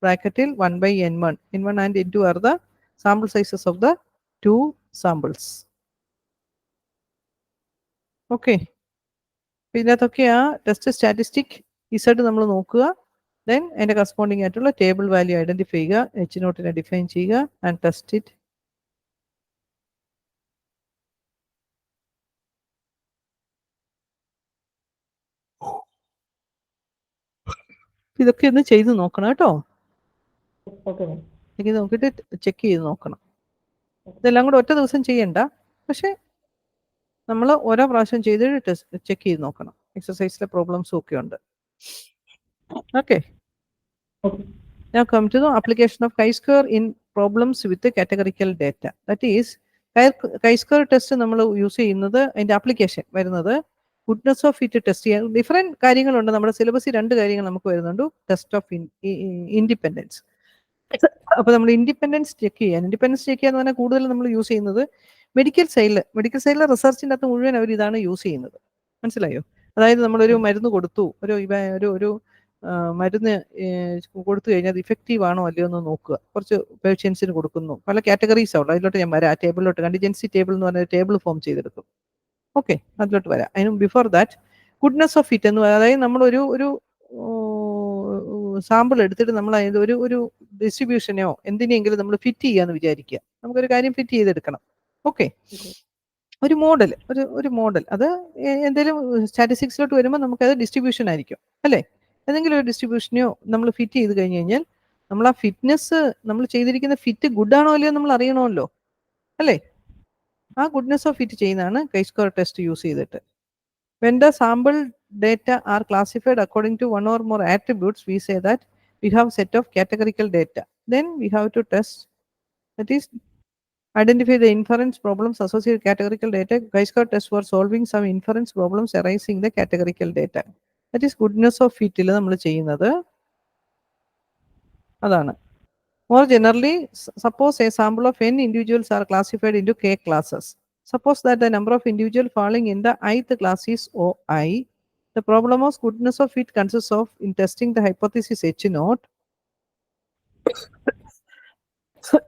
bracketil 1 by N1. N1 and N2 are the sample sizes of the two samples. Okay. ഇതിനകത്തൊക്കെ ആ test statistic Z നമ്മൾ നോക്കുക. Then അതിൻ്റെ corresponding ആയിട്ടുള്ള table value identify ചെയ്യുക, H നോട്ടിനെ define ചെയ്യുക and test it. ഇതൊക്കെ ഒന്ന് ചെയ്ത് നോക്കണം കേട്ടോ. Okay, ma'am. ഇത് നോക്കിയിട്ട് ചെക്ക് ചെയ്ത് നോക്കണം. ഇതെല്ലാം കൂടെ ഒറ്റ ദിവസം ചെയ്യണ്ട, പക്ഷെ നമ്മൾ ഓരോ പ്രാവശ്യം ചെയ്തിട്ട് ടെസ്റ്റ് ചെക്ക് ചെയ്ത് നോക്കണം. എക്സസൈസിലെ പ്രോബ്ലംസും ഒക്കെ ഉണ്ട്. Okay. Okay. Now come to the application of chi-square in problems with the categorical data. That is, chi-square test നമ്മൾ യൂസ് ചെയ്യുന്നത് അതിൻ്റെ ആപ്ലിക്കേഷൻ വരുന്നത് ഗുഡ്നെസ് ഓഫ് ഫിറ്റ് ടെസ്റ്റ് ചെയ്യാൻ ഡിഫറെൻറ്റ് കാര്യങ്ങളുണ്ട്. നമ്മുടെ സിലബസിൽ 2 കാര്യങ്ങൾ നമുക്ക് വരുന്നുണ്ട്. Test of independence. അപ്പോൾ നമ്മൾ ഇൻഡിപെൻഡൻസ് ചെക്ക് ചെയ്യാൻ എന്ന് പറഞ്ഞാൽ കൂടുതൽ നമ്മൾ യൂസ് ചെയ്യുന്നത് മെഡിക്കൽ സൈഡിലെ റിസർച്ചിൻ്റെ അകത്ത് മുഴുവൻ അവർ ഇതാണ് യൂസ് ചെയ്യുന്നത്. മനസ്സിലായോ? അതായത് നമ്മളൊരു മരുന്ന് കൊടുത്തു, ഒരു മരുന്ന് കൊടുത്തു കഴിഞ്ഞാൽ അത് ഇഫക്റ്റീവ് ആണോ അല്ലയോ എന്ന് നോക്കുക. കുറച്ച് പേഷ്യൻസിന് കൊടുക്കുന്നു, പല കാറ്റഗറീസ് ഉള്ളു. അതിലോട്ട് ഞാൻ വരാം. ആ ടേബിളിലോട്ട് കണ്ടിജൻസി ടേബിൾ എന്ന് പറഞ്ഞ ടേബിൾ ഫോം ചെയ്തെടുക്കും. ഓക്കെ, അതിലോട്ട് വരാം. അതിന് before that goodness of fit എന്ന് പറയുന്നത്, അതായത് നമ്മളൊരു സാമ്പിൾ എടുത്തിട്ട് നമ്മൾ അതിൻ്റെ ഒരു ഡിസ്ട്രിബ്യൂഷനെയോ എന്തിനെങ്കിലും നമ്മൾ ഫിറ്റ് ചെയ്യാന്ന് വിചാരിക്കുക. നമുക്കൊരു കാര്യം ഫിറ്റ് ചെയ്തെടുക്കണം. ഓക്കെ, ഒരു മോഡൽ അത് എന്തെങ്കിലും സ്റ്റാറ്റിസ്റ്റിക്സിലോട്ട് വരുമ്പോൾ നമുക്കത് ഡിസ്ട്രിബ്യൂഷൻ ആയിരിക്കും അല്ലേ? ഏതെങ്കിലും ഒരു ഡിസ്ട്രിബ്യൂഷനെയോ നമ്മൾ ഫിറ്റ് ചെയ്ത് കഴിഞ്ഞ് കഴിഞ്ഞാൽ നമ്മൾ ആ ഫിറ്റ്നെസ്, നമ്മൾ ചെയ്തിരിക്കുന്ന ഫിറ്റ് ഗുഡ് ആണോ അല്ലയോ നമ്മൾ അറിയണമല്ലോ അല്ലേ? ആ ഗുഡ്നെസ് ഓഫ് ഫിറ്റ് ചെയ്യുന്നതാണ് chi-square ടെസ്റ്റ് യൂസ് ചെയ്തിട്ട്. When the sample data are classified according to one or more attributes, we say that we have set of categorical data. Then we have to test, that is, identify the inference problems associated with categorical data. chi-square test for solving some inference problems arising the categorical data. That is goodness of fit il nammal cheyyunnathu adana. More generally, suppose a sample of n individuals are classified into k classes. Suppose that the number of individuals falling in the ith class is OI. The problem of goodness of fit consists of in testing the hypothesis H naught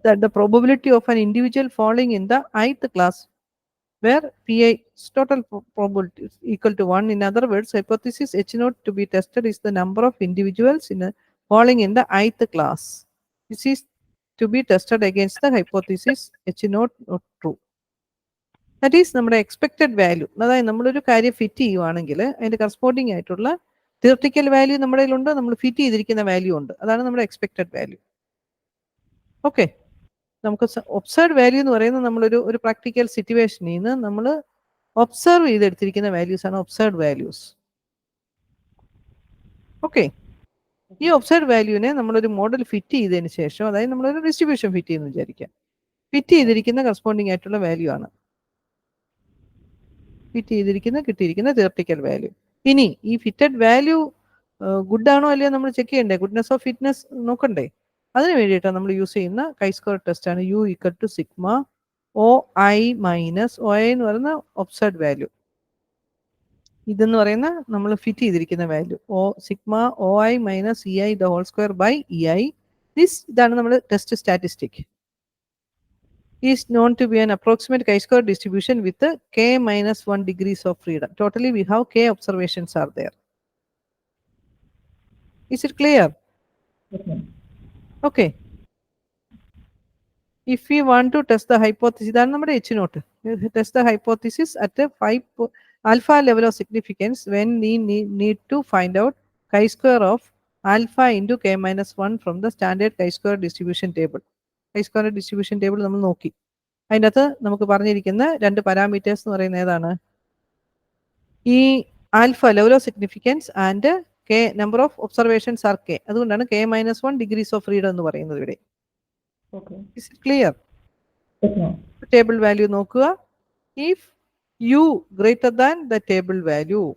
that the probability of an individual falling in the ith class where Pi total probability is equal to 1. In other words, hypothesis H naught to be tested is the number of individuals falling in the ith class. This is to be tested against the hypothesis H naught not true. That is നമ്മുടെ expected value. അതായത് നമ്മളൊരു കാര്യം fit ചെയ്യുവാണെങ്കിൽ അതിൻ്റെ corresponding ആയിട്ടുള്ള theoretical value നമ്മുടെ കയ്യിലുണ്ട്, നമ്മൾ ഫിറ്റ് ചെയ്തിരിക്കുന്ന വാല്യൂ ഉണ്ട്. അതാണ് നമ്മുടെ എക്സ്പെക്റ്റഡ് വാല്യൂ. ഓക്കെ, നമുക്ക് ഒബ്സർവ് വാല്യൂ എന്ന് പറയുന്നത് നമ്മളൊരു പ്രാക്ടിക്കൽ സിറ്റുവേഷനിൽ നിന്ന് നമ്മൾ ഒബ്സർവ് ചെയ്തെടുത്തിരിക്കുന്ന വാല്യൂസ് ആണ് ഒബ്സർവ് വാല്യൂസ്. ഓക്കെ, ഈ ഒബ്സർവ് വാല്യൂവിനെ നമ്മളൊരു മോഡൽ ഫിറ്റ് ചെയ്തതിന് ശേഷം, അതായത് നമ്മളൊരു ഡിസ്ട്രിബ്യൂഷൻ ഫിറ്റ് ചെയ്യുന്നു വിചാരിക്കാം, ഫിറ്റ് ചെയ്തിരിക്കുന്ന കറസ്പോണ്ടിങ് ആയിട്ടുള്ള വാല്യൂ ആണ് കിട്ടിയിരിക്കുന്ന തിയററ്റിക്കൽ വാല്യൂ. ഇനി ഈ ഫിറ്റഡ് വാല്യൂ ഗുഡ് ആണോ അല്ലയോ നമ്മൾ ചെക്ക് ചെയ്യണ്ടേ? ഗുഡ്നെസ് ഓഫ് ഫിറ്റ്നസ് നോക്കണ്ടേ? അതിന് വേണ്ടിയിട്ടാണ് നമ്മൾ യൂസ് ചെയ്യുന്ന chi-square ടെസ്റ്റ് ആണ് U equal to sigma OI minus OI എന്ന് പറയുന്ന ഒബ്സർവ്ഡ് വാല്യൂ. ഇതെന്ന് പറയുന്ന നമ്മൾ ഫിറ്റ് ചെയ്തിരിക്കുന്ന value sigma OI minus EI the whole square by EI. ഇതാണ് നമ്മൾ test statistic. Is known to be an approximate chi-square distribution with k minus 1 degrees of freedom. Totally we have k observations are there. Is it clear? Yes, ma'am. Okay. If we want to test the hypothesis, then നമ്മുടെ H naught. Test the hypothesis at a 5 alpha level of significance when we need to find out chi-square of alpha into k minus 1 from the standard chi-square distribution table. chi-square distribution table നമ്മൾ നോക്കി. അതിനകത്ത് നമുക്ക് പറഞ്ഞിരിക്കുന്ന 2 parameters എന്ന് പറയുന്നത് ഏതാണ്? ഈ alpha level of significance and K number of observations R K. അതുകൊണ്ടാണ് k minus 1 degrees of freedom എന്ന് പറയുന്നത് ഇവിടെ. Okay. Is it clear? Yes, ma'am. Table value നോക്കുക. If u greater than the table value,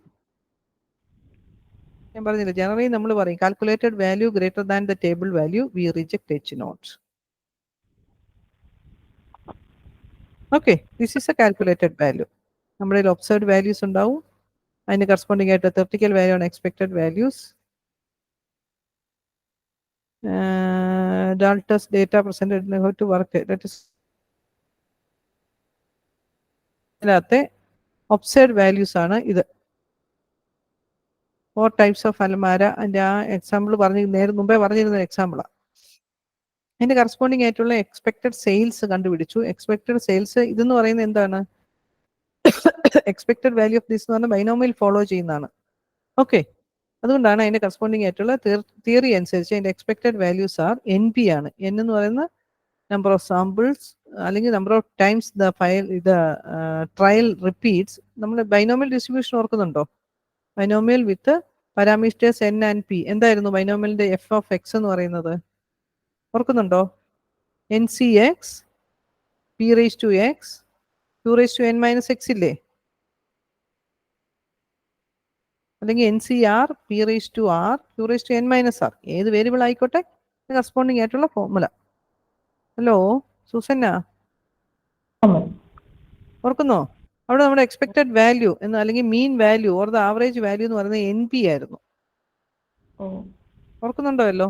ഞാൻ പറഞ്ഞില്ല generally നമ്മൾ പറയും calculated value greater than the table value we reject H naught. Okay, this is a calculated value. നമ്മുടെ കയ്യിൽ observed values ഉണ്ടാവും, അതിന് corresponding ആയിട്ട് തെർട്ടിക്കൽ വാല്യൂ ആണ് expected values. Dalton's data presented in how to work that is ഇതിനകത്തെ observed values ആണ് ഇത്. 4 types of അലമാര. അതിൻ്റെ ആ എക്സാമ്പിൾ മുമ്പേ പറഞ്ഞിരുന്ന എക്സാമ്പിളാണ്. അതിന്റെ കറസ്പോണ്ടിങ് ആയിട്ടുള്ള എക്സ്പെക്റ്റഡ് സെയിൽസ് കണ്ടുപിടിച്ചു. എക്സ്പെക്റ്റഡ് സെയിൽസ് ഇതെന്ന് പറയുന്നത് എന്താണ്? എക്സ്പെക്റ്റഡ് വാല്യൂ ഓഫ് ദിസ് എന്ന് പറഞ്ഞാൽ ബൈനോമിയൽ ഫോളോ ചെയ്യുന്നതാണ്. ഓക്കെ, അതുകൊണ്ടാണ് അതിന്റെ കറസ്പോണ്ടിങ് ആയിട്ടുള്ള തിയറി അനുസരിച്ച് അതിന്റെ expected values are n p ആണ്. എൻ എന്ന് പറയുന്ന നമ്പർ ഓഫ് സാമ്പിൾസ് അല്ലെങ്കിൽ number of times the trial repeats. നമ്മൾ ബൈനോമിയൽ ഡിസ്ട്രിബ്യൂഷൻ ഓർക്കുന്നുണ്ടോ? Binomial with parameters n and p. എന്തായിരുന്നു ബൈനോമിയലിന്റെ എഫ് ഓഫ് എക്സ് എന്ന് പറയുന്നത്? ഓർക്കുന്നുണ്ടോ? N C x p raise to x q raise to n minus x ഇല്ലേ? അല്ലെങ്കിൽ n C r p raise to r q raise to n minus r. ഏത് variable ആയിക്കോട്ടെ, corresponding ആയിട്ടുള്ള formula. Hello Susanna, ഓർക്കുന്നോ? അവിടെ നമ്മുടെ എക്സ്പെക്റ്റഡ് വാല്യൂ എന്ന് അല്ലെങ്കിൽ mean value or the average value എന്ന് പറയുന്നത് എൻ പി ആയിരുന്നു. ഓർക്കുന്നുണ്ടോ?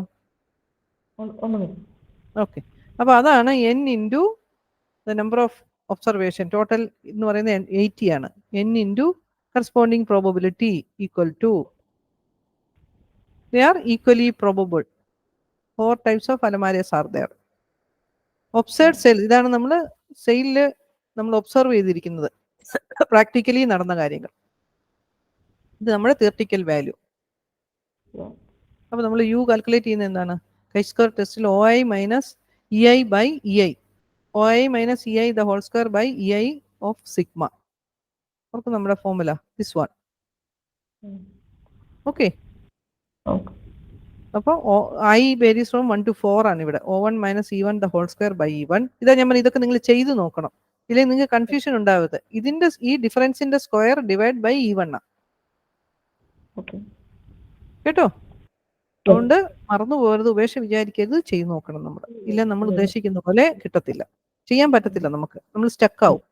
ഓക്കെ, അപ്പൊ അതാണ് N into the number of observation. Total എന്ന് പറയുന്നത് 80 ആണ്. N into corresponding probability equal to, they are equally probable. 4 types of alamares are there. Observed sale, ഇതാണ് നമ്മൾ സെയിലില് നമ്മൾ ഒബ്സർവ് ചെയ്തിരിക്കുന്നത്, പ്രാക്ടിക്കലി നടന്ന കാര്യങ്ങൾ. ഇത് നമ്മുടെ തിയററ്റിക്കൽ വാല്യൂ. അപ്പൊ നമ്മൾ യു കാൽക്കുലേറ്റ് ചെയ്യുന്നത് എന്താണ്? കൈസ്ക്വയർ ടെസ്റ്റിൽ O i minus E i by E i, O i minus E i the whole square by E i of sigma. ഓർക്ക് നമ്മുടെ ഫോർമുല ദിസ് വൺ. ഓക്കെ, അപ്പോൾ ഐ വേരീസ് ഫ്രോം 1 to 4 ആണ് ഇവിടെ. O1 minus E1 the whole square by E1. ഇതാ ഞാൻ ഇതൊക്കെ നിങ്ങൾ ചെയ്ത് നോക്കണം, ഇല്ലെങ്കിൽ നിങ്ങൾക്ക് കൺഫ്യൂഷൻ ഉണ്ടാവരുത്. ഇതിന്റെ ഈ ഡിഫറൻസിന്റെ സ്ക്വയർ ഡിവൈഡ് ബൈ E1 ആണ്. കേട്ടോ? അതുകൊണ്ട് മറന്നു പോകരുത്, ഉപേക്ഷ വിചാരിക്കരുത്, ചെയ്തു നോക്കണം നമ്മൾ. ഇല്ല നമ്മൾ ഉദ്ദേശിക്കുന്ന പോലെ കിട്ടത്തില്ല, ചെയ്യാൻ പറ്റത്തില്ല, നമ്മൾ സ്റ്റക്ക് ആവും.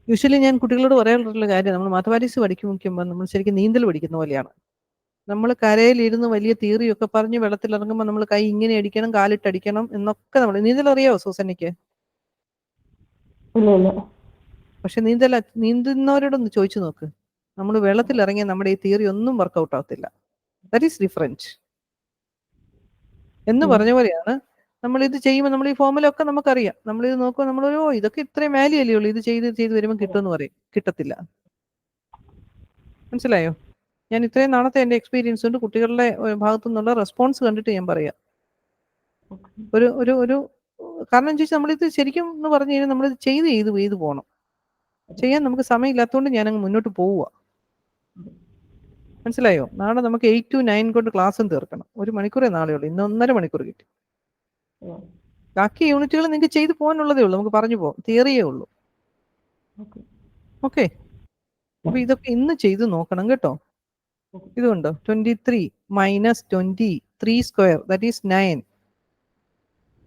യൂഷ്വലി ഞാൻ കുട്ടികളോട് പറയാനുള്ള കാര്യം, നമ്മൾ മാത്തമാറ്റിക്സ് പഠിക്കുമ്പോൾ നമ്മൾ ശരിക്കും നീന്തൽ പഠിക്കുന്ന പോലെയാണ്. നമ്മൾ കരയിലിരുന്ന് വലിയ തിയറിയൊക്കെ പറഞ്ഞ് വെള്ളത്തിലിറങ്ങുമ്പോൾ നമ്മൾ കൈ ഇങ്ങനെ അടിക്കണം, കാലിട്ടടിക്കണം എന്നൊക്കെ നമ്മൾ. നീന്തൽ അറിയാവോ സൂസന്നയ്ക്ക്? പക്ഷെ നീന്തുന്നവരോടൊന്ന് ചോദിച്ചു നോക്ക്, നമ്മൾ വെള്ളത്തിലിറങ്ങിയ നമ്മുടെ ഈ തിയറി ഒന്നും വർക്കൗട്ട് ആവത്തില്ല. That is different. എന്ന് പറഞ്ഞ പോലെയാണ് നമ്മൾ ഇത് ചെയ്യുമ്പോൾ നമ്മൾ ഈ ഫോർമുല ഒക്കെ നമുക്കറിയാം. നമ്മളിത് നോക്കുമ്പോൾ നമ്മൾ ഇതൊക്കെ ഇത്രയും വാല്യൂ അല്ലേ ഉള്ളൂ, ഇത് ചെയ്ത് വരുമ്പോൾ കിട്ടുമെന്ന് പറയും. കിട്ടത്തില്ല. മനസ്സിലായോ? ഞാൻ ഇത്രയും നാളത്തെ എൻ്റെ എക്സ്പീരിയൻസ് കൊണ്ട് കുട്ടികളുടെ ഭാഗത്തു നിന്നുള്ള റെസ്പോൺസ് കണ്ടിട്ട് ഞാൻ പറയാം. ഒരു കാരണം ചോദിച്ചാൽ നമ്മളിത് ശരിക്കും എന്ന് പറഞ്ഞു കഴിഞ്ഞാൽ നമ്മളിത് ചെയ്ത് പോകണം. ചെയ്യാൻ നമുക്ക് സമയമില്ലാത്തതുകൊണ്ട് ഞാനങ്ങ് മുന്നോട്ട് പോവുക. മനസ്സിലായോ? നാളെ നമുക്ക് 8 to 9 കൊണ്ട് ക്ലാസ്സും തീർക്കണം. 1 മണിക്കൂറേ നാളെ ഉള്ളൂ, ഇന്ന് 1.5 മണിക്കൂർ കിട്ടി. ബാക്കി യൂണിറ്റുകൾ നിങ്ങൾക്ക് ചെയ്തു പോകാനുള്ളതേ ഉള്ളൂ, നമുക്ക് പറഞ്ഞു പോകാം, തിയറിയേ ഉള്ളൂ. ഓക്കെ, അപ്പൊ ഇതൊക്കെ ഇന്ന് ചെയ്ത് നോക്കണം കേട്ടോ. ഇതുണ്ടോ 23 minus 20 3 square that is 9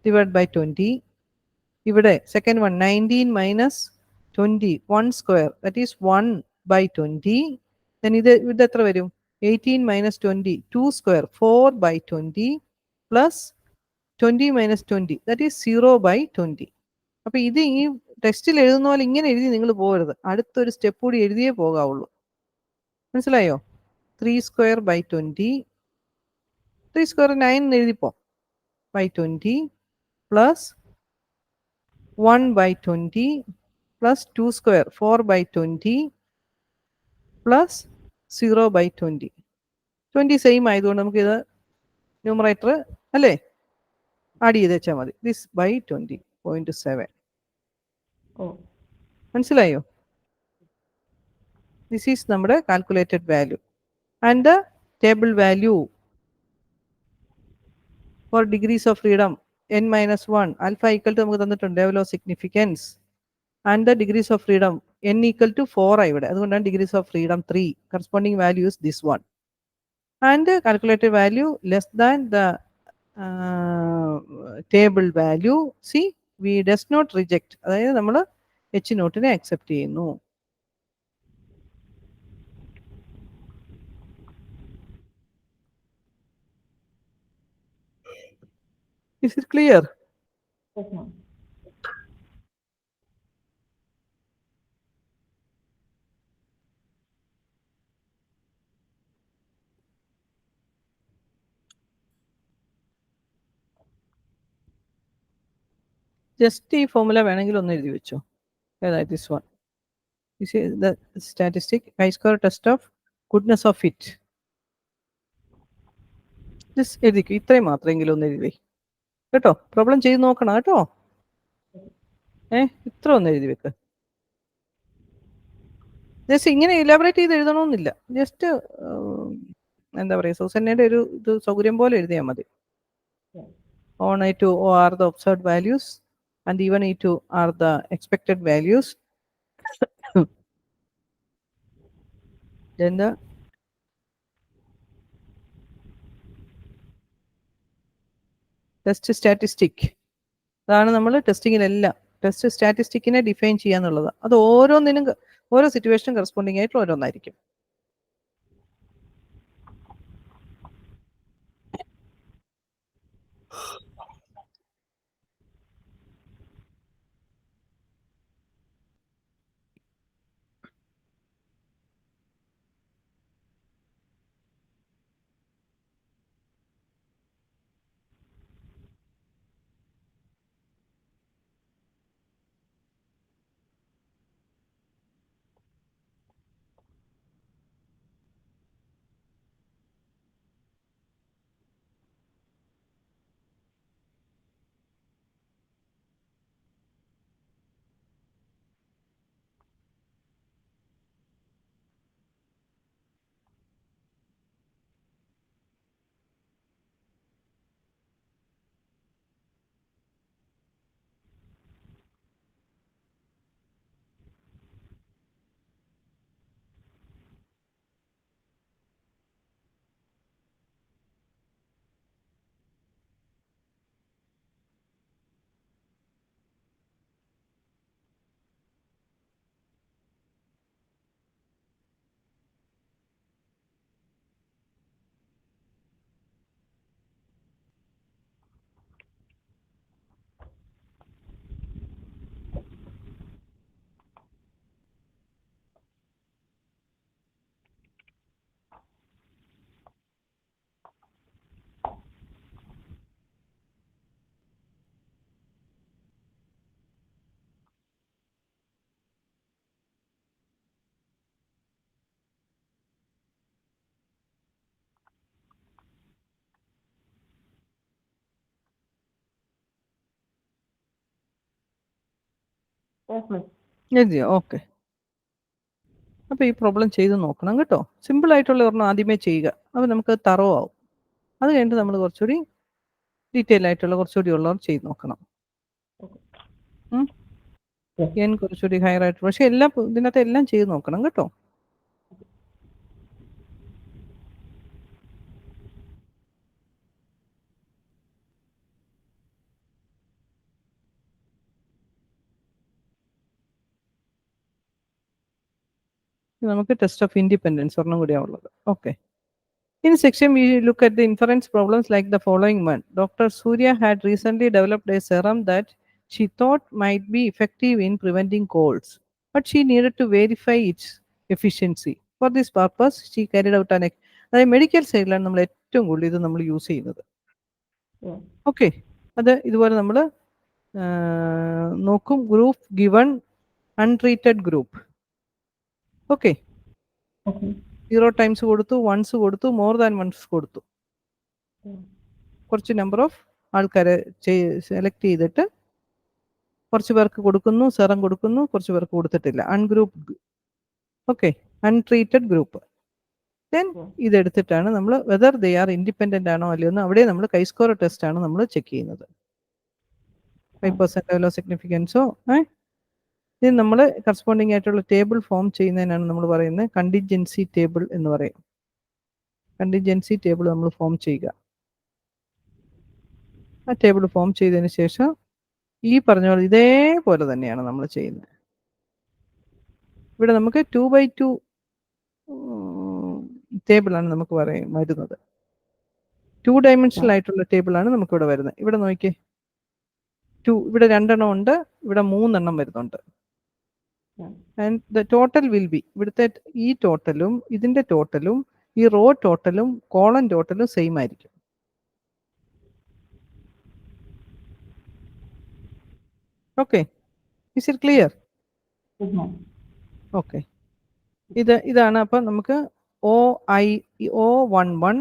divide by 20. ഇവിടെ second one 19 minus 20 1 square that is 1 by 20. ഇത് എത്ര വരും? 18 minus 20 2 square 4 by 20 plus 20 minus 20 that is 0 by 20. അപ്പൊ ഇത് ഈ ടെക്സ്റ്റിൽ എഴുതുന്ന പോലെ ഇങ്ങനെ എഴുതി നിങ്ങൾ പോകരുത്, അടുത്തൊരു സ്റ്റെപ്പ് കൂടി എഴുതിയേ പോകാവുള്ളൂ. മനസ്സിലായോ? 3 സ്ക്വയർ ബൈ 20, 3 സ്ക്വയർ 9 എഴുതിപ്പോ, by 20 plus 1 by 20 plus 2 square 4 by 20 plus 0 by 20. 20 same ആയതുകൊണ്ട് നമുക്കിത് ന്യൂമറേറ്റർ അല്ലേ ആഡ് ചെയ്ത് വെച്ചാൽ മതി. This by 20.7. മനസ്സിലായോ? ദിസ് ഈസ് നമ്മുടെ calculated value. And the table value for degrees of freedom n minus 1, alpha equal to നമുക്ക് തന്നിട്ടുണ്ട് level of significance, and the degrees of freedom n equal to 4 ആയി ഇവിടെ, അതുകൊണ്ടാണ് degrees of freedom 3, corresponding value is this one, and calculated value less than the table value. See, we does not reject, അതായത് നമ്മൾ h നോട്ടിനെ accept ചെയ്യുന്നു. Is it clear? Yes, ma'am. Just ഈ formula വേണമെങ്കിൽ ഒന്ന് എഴുതി വെച്ചോ. ഏതായത് this one, this is the statistic chi-square test of goodness of fit. Just എഴുതിക്കും, ഇത്രയും മാത്രമെങ്കിലും ഒന്ന് എഴുതി കേട്ടോ. പ്രോബ്ലം ചെയ്ത് നോക്കണം കേട്ടോ. ഇത്ര ഒന്ന് എഴുതി വെക്ക്. ജസ്റ്റ് ഇങ്ങനെ ഇലാബറേറ്റ് ചെയ്ത് എഴുതണമെന്നില്ല, ജസ്റ്റ് എന്താ പറയുക, സൂസന്നയുടെ ഒരു ഇത് സൗകര്യം പോലെ എഴുതിയാൽ മതി. On A2 are the observed values and even E2 are the expected values. Then the test statistic, അതാണ് നമ്മൾ ടെസ്റ്റിങ്ങിലെല്ലാം ടെസ്റ്റ് സ്റ്റാറ്റിസ്റ്റിക്കിനെ ഡിഫൈൻ ചെയ്യാന്നുള്ളത്. അത് ഓരോന്നിനും ഓരോ സിറ്റുവേഷനും കറസ്പോണ്ടിങ് ആയിട്ടുള്ള ഓരോന്നായിരിക്കും. Yes, ma'am. എഴുതിയോ? ഓക്കെ. അപ്പോൾ ഈ പ്രോബ്ലം ചെയ്ത് നോക്കണം കേട്ടോ. സിമ്പിൾ ആയിട്ടുള്ള ഒരെണ്ണം ആദ്യമേ ചെയ്യുക, അപ്പോൾ നമുക്ക് തറോ ആവും. അത് കഴിഞ്ഞിട്ട് നമ്മൾ കുറച്ചുകൂടി ഡീറ്റെയിൽ ആയിട്ടുള്ള കുറച്ചുകൂടി ഉള്ളവർ ചെയ്ത് നോക്കണം. ഞാൻ കുറച്ചുകൂടി ഹയർ ആയിട്ട്, പക്ഷെ എല്ലാം ഇതിനകത്ത് എല്ലാം ചെയ്ത് നോക്കണം കേട്ടോ. നമുക്ക് ടെസ്റ്റ് ഓഫ് ഇൻഡിപെൻഡൻസ് ഒരെണ്ണം കൂടിയാണ് ഉള്ളത്. Okay. In section, we look at the inference problems like the following one. Dr. Surya had recently developed a serum that she thought might be effective in preventing colds, but she needed to verify its efficiency. For this purpose, she carried out an അതായത് medical സൈഡിലാണ് നമ്മൾ ഏറ്റവും കൂടുതൽ ഇത് നമ്മൾ use ചെയ്യുന്നത്. Okay, അത് ഇതുപോലെ നമ്മൾ നോക്കും. Group given untreated group. Okay, 0 times കൊടുത്തു, 1s കൊടുത്തു, മോർ ദാൻ 1s കൊടുത്തു. കുറച്ച് നമ്പർ ഓഫ് ആൾക്കാരെ സെലക്ട് ചെയ്തിട്ട് കുറച്ച് പേർക്ക് കൊടുക്കുന്നു, സെറം കൊടുക്കുന്നു, കുറച്ച് പേർക്ക് കൊടുത്തിട്ടില്ല. One group, okay, untreated group. Then ഇതെടുത്തിട്ടാണ് നമ്മൾ വെദർ ദേ ആർ ഇൻഡിപെൻഡൻ്റ് ആണോ അല്ലയോ എന്ന് അവിടെ നമ്മൾ chi-square ടെസ്റ്റ് ആണ് നമ്മൾ ചെക്ക് ചെയ്യുന്നത്. 5% ലെവൽ ഓഫ് സിഗ്നിഫിക്കൻസോ ഇത് നമ്മൾ കറസ്പോണ്ടിങ് ആയിട്ടുള്ള ടേബിൾ ഫോം ചെയ്യുന്നതിനാണ് നമ്മൾ പറയുന്നത് കണ്ടിൻജൻസി ടേബിൾ എന്ന് പറയും. കണ്ടിൻജൻസി ടേബിൾ നമ്മൾ ഫോം ചെയ്യുക. ആ ടേബിൾ ഫോം ചെയ്തതിന് ശേഷം ഈ പറഞ്ഞ പോലെ ഇതേപോലെ തന്നെയാണ് നമ്മൾ ചെയ്യുന്നത്. ഇവിടെ നമുക്ക് 2x2 ടേബിളാണ് നമുക്ക് വരുന്നത്. 2 ഡയമെൻഷണൽ ആയിട്ടുള്ള ടേബിളാണ് നമുക്കിവിടെ വരുന്നത്. ഇവിടെ നോക്കിയേ, 2 ഇവിടെ 2 എണ്ണം ഉണ്ട്, ഇവിടെ 3 എണ്ണം വരുന്നുണ്ട്. And the total will be ഇവിടുത്തെ ഈ ടോട്ടലും ഇതിന്റെ ടോട്ടലും ഈ റോ ടോട്ടലും കോളം ടോട്ടലും സെയിം ആയിരിക്കും. Okay, is it clear? Yes, ma'am. Okay, ഇതാണ്. അപ്പം നമുക്ക് O11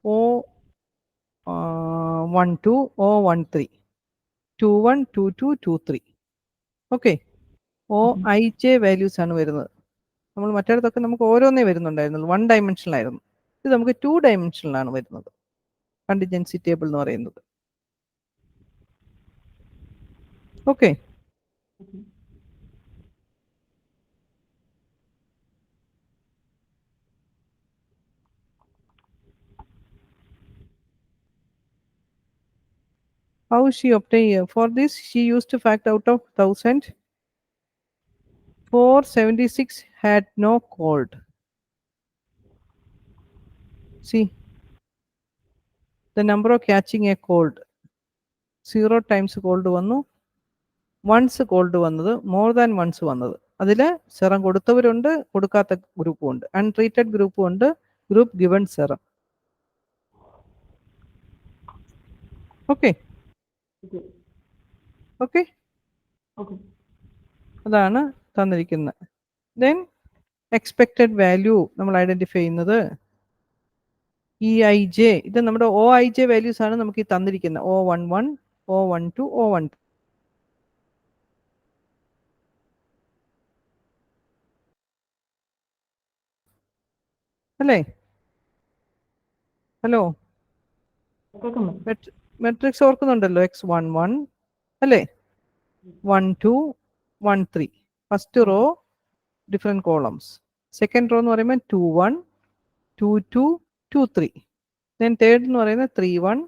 O12 O13 21 22 23 okay, OIJ values ആണ് വരുന്നത്. നമ്മൾ മറ്റിടത്തൊക്കെ നമുക്ക് ഓരോന്നേ വരുന്നുണ്ടായിരുന്നുള്ളൂ, 1 ഡയമെൻഷനിൽ ആയിരുന്നു. ഇത് നമുക്ക് 2 ഡയമെൻഷനിലാണ് വരുന്നത് കണ്ടിൻജൻസി ടേബിൾ എന്ന് പറയുന്നത്. Okay, how she obtained? For this, she used to fact out of 1000. 476 had no cold. See, the number of catching a cold. 0 times cold വന്നു, once cold വന്നത്, more than once വന്നത്. അതിൽ serum കൊടുത്തവരുണ്ട്, കൊടുക്കാത്ത ഗ്രൂപ്പും ഉണ്ട്, untreated ഗ്രൂപ്പും ഉണ്ട്, group given serum. Okay okay, അതാണ് തന്നിരിക്കുന്നത്. ദെൻ എക്സ്പെക്റ്റഡ് വാല്യൂ നമ്മൾ ഐഡന്റിഫൈ ചെയ്യുന്നത് EIJ, ഇത് നമ്മുടെ OIJ വാല്യൂസ് ആണ് നമുക്ക് ഈ തന്നിരിക്കുന്നത്. O11 O12 O13 അല്ലേ? Hello, matrix ഓർക്കുന്നുണ്ടല്ലോ? X11 അല്ലേ, 12 13 first row different columns, second row എന്ന് പറയുമ്പോൾ 21 22 23, ദെൻ തേർഡ് എന്ന് പറയുന്നത് 31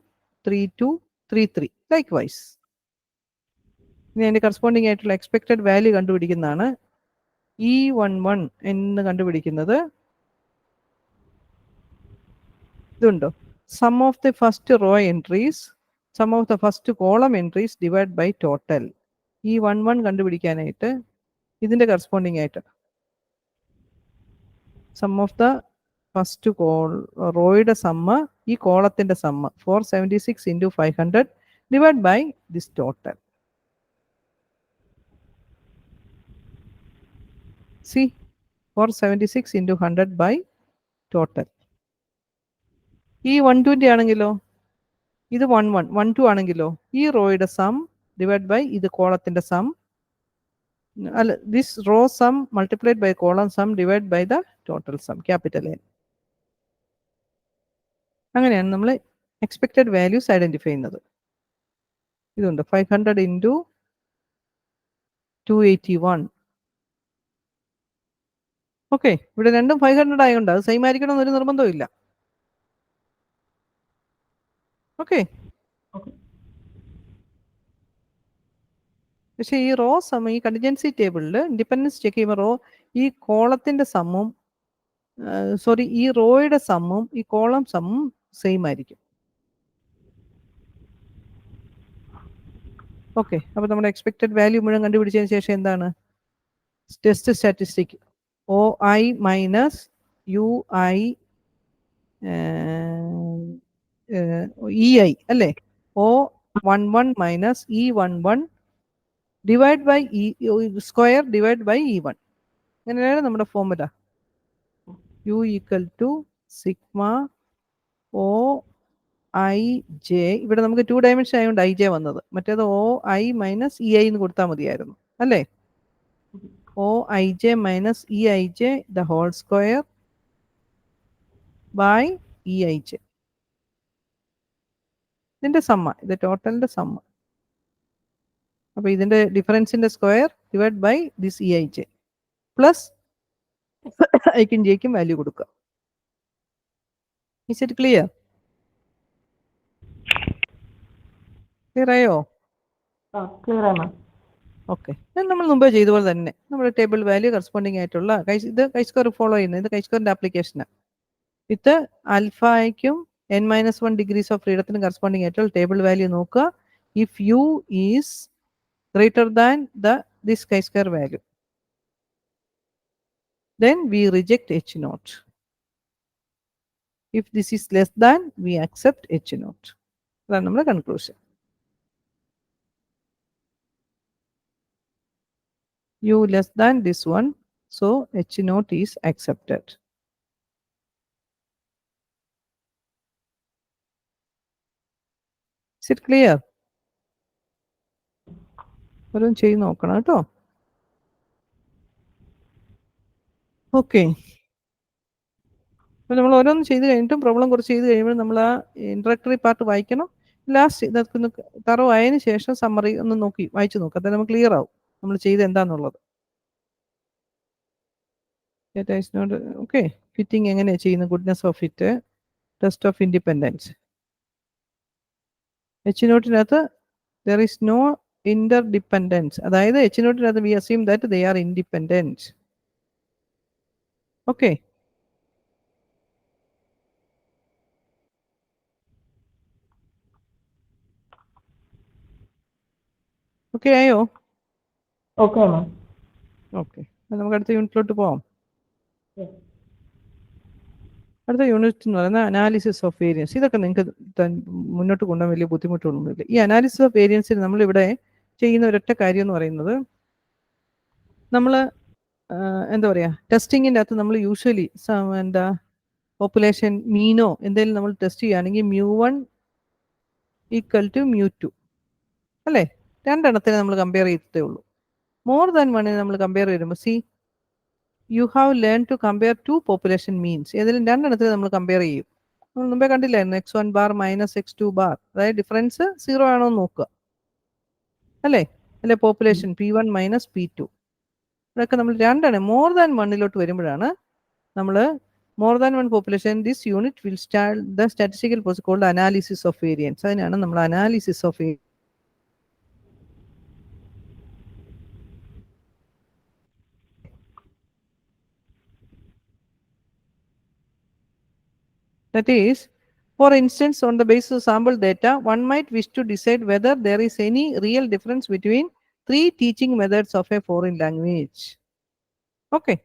32 33 ലൈക്ക് വൈസ്. ഇനി അതിന്റെ കറസ്പോണ്ടിങ് ആയിട്ടുള്ള എക്സ്പെക്റ്റഡ് വാല്യൂ കണ്ടുപിടിക്കുന്നതാണ് E11 എന്ന് കണ്ടുപിടിക്കുന്നത്. ഇതുണ്ടോ, sum of the first row entries, sum of the first column entries divide by total. E11 കണ്ടുപിടിക്കാനായിട്ട് ഇതിന്റെ കറസ്പോണ്ടിങ് ആയിട്ട് സം ഓഫ് ദ ഫസ്റ്റ് റോയുടെ സമ്മ്, ഈ കോളത്തിന്റെ sum 476 into 500 divide by this total. സി 476 into 100 by total. ഈ 120 ആണെങ്കിലോ, ഇത് 11 12 ആണെങ്കിലോ, ഈ റോയുടെ സം ഡിവൈഡ് ബൈ ഇത് കോളത്തിന്റെ സം, അല്ല, this row sum multiplied by column sum divide by the total sum, capital N. അങ്ങനെയാണ് നമ്മൾ എക്സ്പെക്റ്റഡ് വാല്യൂസ് ഐഡന്റിഫൈ ചെയ്യുന്നത്. ഇതുണ്ട് 500 into 281. ഓക്കെ, ഇവിടെ രണ്ടും 500 ആയതുകൊണ്ട് അത് സെയിം ആയിരിക്കണം എന്നൊരു നിർബന്ധവും ഇല്ല. ഓക്കെ, പക്ഷെ ഈ റോ സം, ഈ കണ്ടിൻജൻസി ടേബിളിൽ ഇൻഡിപെൻഡൻസ് ചെക്ക് ചെയ്യുമ്പോൾ റോ ഈ കോളത്തിന്റെ സമ്മും സോറി ഈ റോയുടെ സമ്മും ഈ കോളം സമ്മും സെയിം ആയിരിക്കും. ഓക്കെ, അപ്പൊ നമ്മുടെ എക്സ്പെക്റ്റഡ് വാല്യൂ മുഴുവൻ കണ്ടുപിടിച്ചതിന് ശേഷം എന്താണ് test statistic OI minus UI EI അല്ലേ, O11 minus E11 divide by square divide by E1. അങ്ങനെയാണ് നമ്മുടെ formula. U equal to sigma OIJ. ഇവിടെ നമുക്ക് 2 ഡയമെൻഷൻ ആയതുകൊണ്ട് IJ വന്നത്, മറ്റേത് OI മൈനസ് EI എന്ന് കൊടുത്താൽ മതിയായിരുന്നു അല്ലേ. OIJ minus EIJ the whole square by EIJ. ഇതിന്റെ സമ്മ, ഇത് ടോട്ടലിന്റെ സമ്മ. അപ്പോൾ ഇതിൻ്റെ ഡിഫറൻസിൻ്റെ square divide by this EIJ plus ഐക്കും ജെക്കും വാല്യൂ കൊടുക്കുക. Is it clear? ക്ലിയർ ആയോ? ക്ലിയർ ആണ് മാം. ഓക്കെ, നമ്മൾ മുമ്പേ ചെയ്ത പോലെ തന്നെ നമ്മുടെ ടേബിൾ വാല്യൂ കറസ്പോണ്ടിങ് ആയിട്ടുള്ള ഇത് കൈസ്ക്വയർ ഫോളോ ചെയ്യുന്നത്, ഇത് കൈസ്ക്വയറിൻ്റെ ആപ്ലിക്കേഷനാണ്. വിത്ത് ആൽഫയ്ക്കും n-1 ഡിഗ്രീസ് ഓഫ് ഫ്രീഡത്തിന് കറസ്പോണ്ടിങ് ആയിട്ടുള്ള ടേബിൾ വാല്യൂ നോക്കുക. If u is greater than this കൈസ്ക്വയർ value, then we reject H0. If this is less than, we accept H0. അതാണ് നമ്മുടെ conclusion. U less than this one, so H0 is accepted. Is it clear? ഓരോന്ന് ചെയ്ത് നോക്കണം കേട്ടോ. Okay, അപ്പോൾ നമ്മൾ ഓരോന്നും ചെയ്ത് കഴിഞ്ഞിട്ടും പ്രോബ്ലം കുറച്ച് ചെയ്ത് കഴിയുമ്പോൾ നമ്മൾ ആ ഇൻട്രഡക്ടറി പാർട്ട് വായിക്കണം. ലാസ്റ്റ് ഇതൊക്കെ ഒന്ന് തറോ ആയതിനു ശേഷം സമ്മറി ഒന്ന് നോക്കി വായിച്ചു നോക്കാം. അതായത് നമുക്ക് ക്ലിയർ ആവും നമ്മൾ ചെയ്ത് എന്താണെന്നുള്ളത്. ഓക്കെ, ഫിറ്റിംഗ് എങ്ങനെയാണ് ചെയ്യുന്നത്, goodness of fit, test of independence. H0-നകത്ത് there is no interdependence, അതായത് H0-നകത്ത് we assume that they are independent. Okay, okay ആയോ? Okay ma'am. ഓക്കെ, നമുക്ക് അടുത്ത യൂണിറ്റിലോട്ട് പോവാം. Yes. അടുത്ത യൂണിറ്റ് എന്ന് പറയുന്നത് അനാലിസിസ് ഓഫ് വേരിയൻസ്. ഇതൊക്കെ നിങ്ങൾക്ക് മുന്നോട്ട് കൊണ്ടുപോകാൻ വലിയ ബുദ്ധിമുട്ടൊന്നുമില്ല. ഈ അനാലിസിസ് ഓഫ് വേരിയൻസിൽ നമ്മളിവിടെ ചെയ്യുന്ന ഒരൊറ്റ കാര്യം എന്ന് പറയുന്നത്, നമ്മൾ എന്താ പറയുക, ടെസ്റ്റിങ്ങിൻ്റെ അകത്ത് നമ്മൾ യൂഷ്വലി എന്താ പോപ്പുലേഷൻ മീനോ എന്തെങ്കിലും നമ്മൾ ടെസ്റ്റ് ചെയ്യുകയാണെങ്കിൽ μ1 = μ2 അല്ലേ? രണ്ടെണ്ണത്തിന് നമ്മൾ കമ്പയർ ചെയ്തേ ഉള്ളൂ. മോർ ദാൻ വണ്ണിന് നമ്മൾ കമ്പയർ ചെയ്യുമ്പോൾ you have learn to compare two population means. ഏതെങ്കിലും രണ്ടെണ്ണത്തിന് നമ്മൾ കമ്പയർ ചെയ്യും. നമ്മൾ മുമ്പേ കണ്ടില്ലായിരുന്നു x1 bar minus x2 bar, അതായത് ഡിഫറൻസ് 0 ആണോ എന്ന് നോക്കുക അല്ലേ? അല്ലെ പോപ്പുലേഷൻ P1 മൈനസ് P2, ഇതൊക്കെ നമ്മൾ രണ്ടെണ്ണം മോർ ദാൻ വണ്ണിലോട്ട് വരുമ്പോഴാണ് നമ്മൾ more than one population this unit will start the statistical process called analysis of variance. അതിനാണ് നമ്മൾ analysis of That is, for instance, on the basis of sample data, one might wish to decide whether there is any real difference between 3 teaching methods of a foreign language. Okay.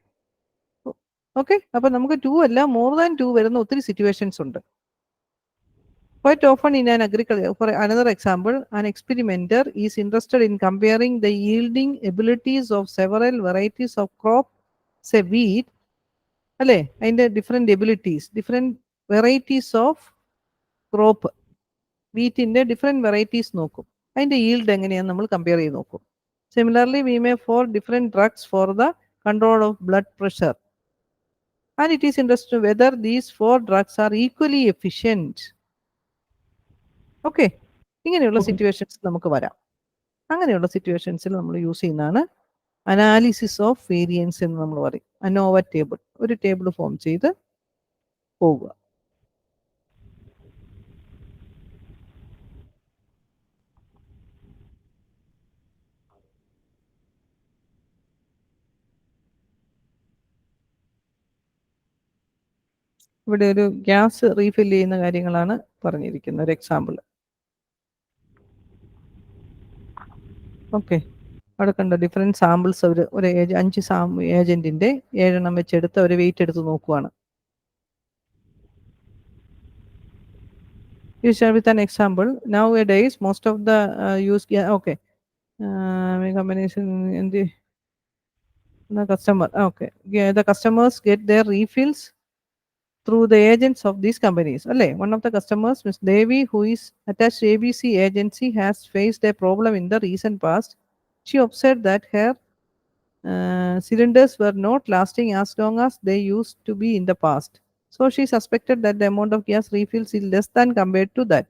Okay. അപ്പോൾ നമുക്ക് 2 അല്ല more than 2 വരുന്ന ഒത്തിരി situations ഉണ്ട്. Quite often in an agriculture, for another example, an experimenter is interested in comparing the yielding abilities of several varieties of crop, say wheat, അല്ലേ? അതിൻ്റെ different abilities, different varieties of crop, വീറ്റിൻ്റെ different varieties നോക്കും. അതിൻ്റെ yield എങ്ങനെയാണെന്ന് നമ്മൾ compare ചെയ്ത് നോക്കും. Similarly we may for different drugs for the control of blood pressure, and it is interesting whether these 4 drugs are equally efficient. Okay, ഇങ്ങനെയുള്ള situations നമുക്ക് വരാം. അങ്ങനെയുള്ള സിറ്റുവേഷൻസിൽ നമ്മൾ യൂസ് ചെയ്യുന്നതാണ് അനാലിസിസ് ഓഫ് വേരിയൻസ് എന്ന് നമ്മൾ പറയും. അനോവ ടേബിൾ, ഒരു ടേബിൾ ഫോം ചെയ്ത് പോവുക. ഇവിടെ ഒരു ഗ്യാസ് റീഫിൽ ചെയ്യുന്ന കാര്യങ്ങളാണ് പറഞ്ഞിരിക്കുന്നത്, ഒരു എക്സാമ്പിൾ. ഓക്കെ, അവിടെ കണ്ട ഡിഫറെൻറ്റ് സാമ്പിൾസ് അവർ ഒരു 5 ഏജൻറ്റിൻ്റെ 7 എണ്ണം വെച്ചെടുത്ത് അവർ വെയിറ്റ് എടുത്ത് നോക്കുവാണ്. You share with an example. Nowadays, most of the combination in the customer. Okay, yeah, the customers get their refills through the agents of these companies. One of the customers, Ms. Devi, who is attached to ABC agency, has faced a problem in the recent past. She observed that her cylinders were not lasting as long as they used to be in the past. So she suspected that the amount of gas refills is less than compared to that.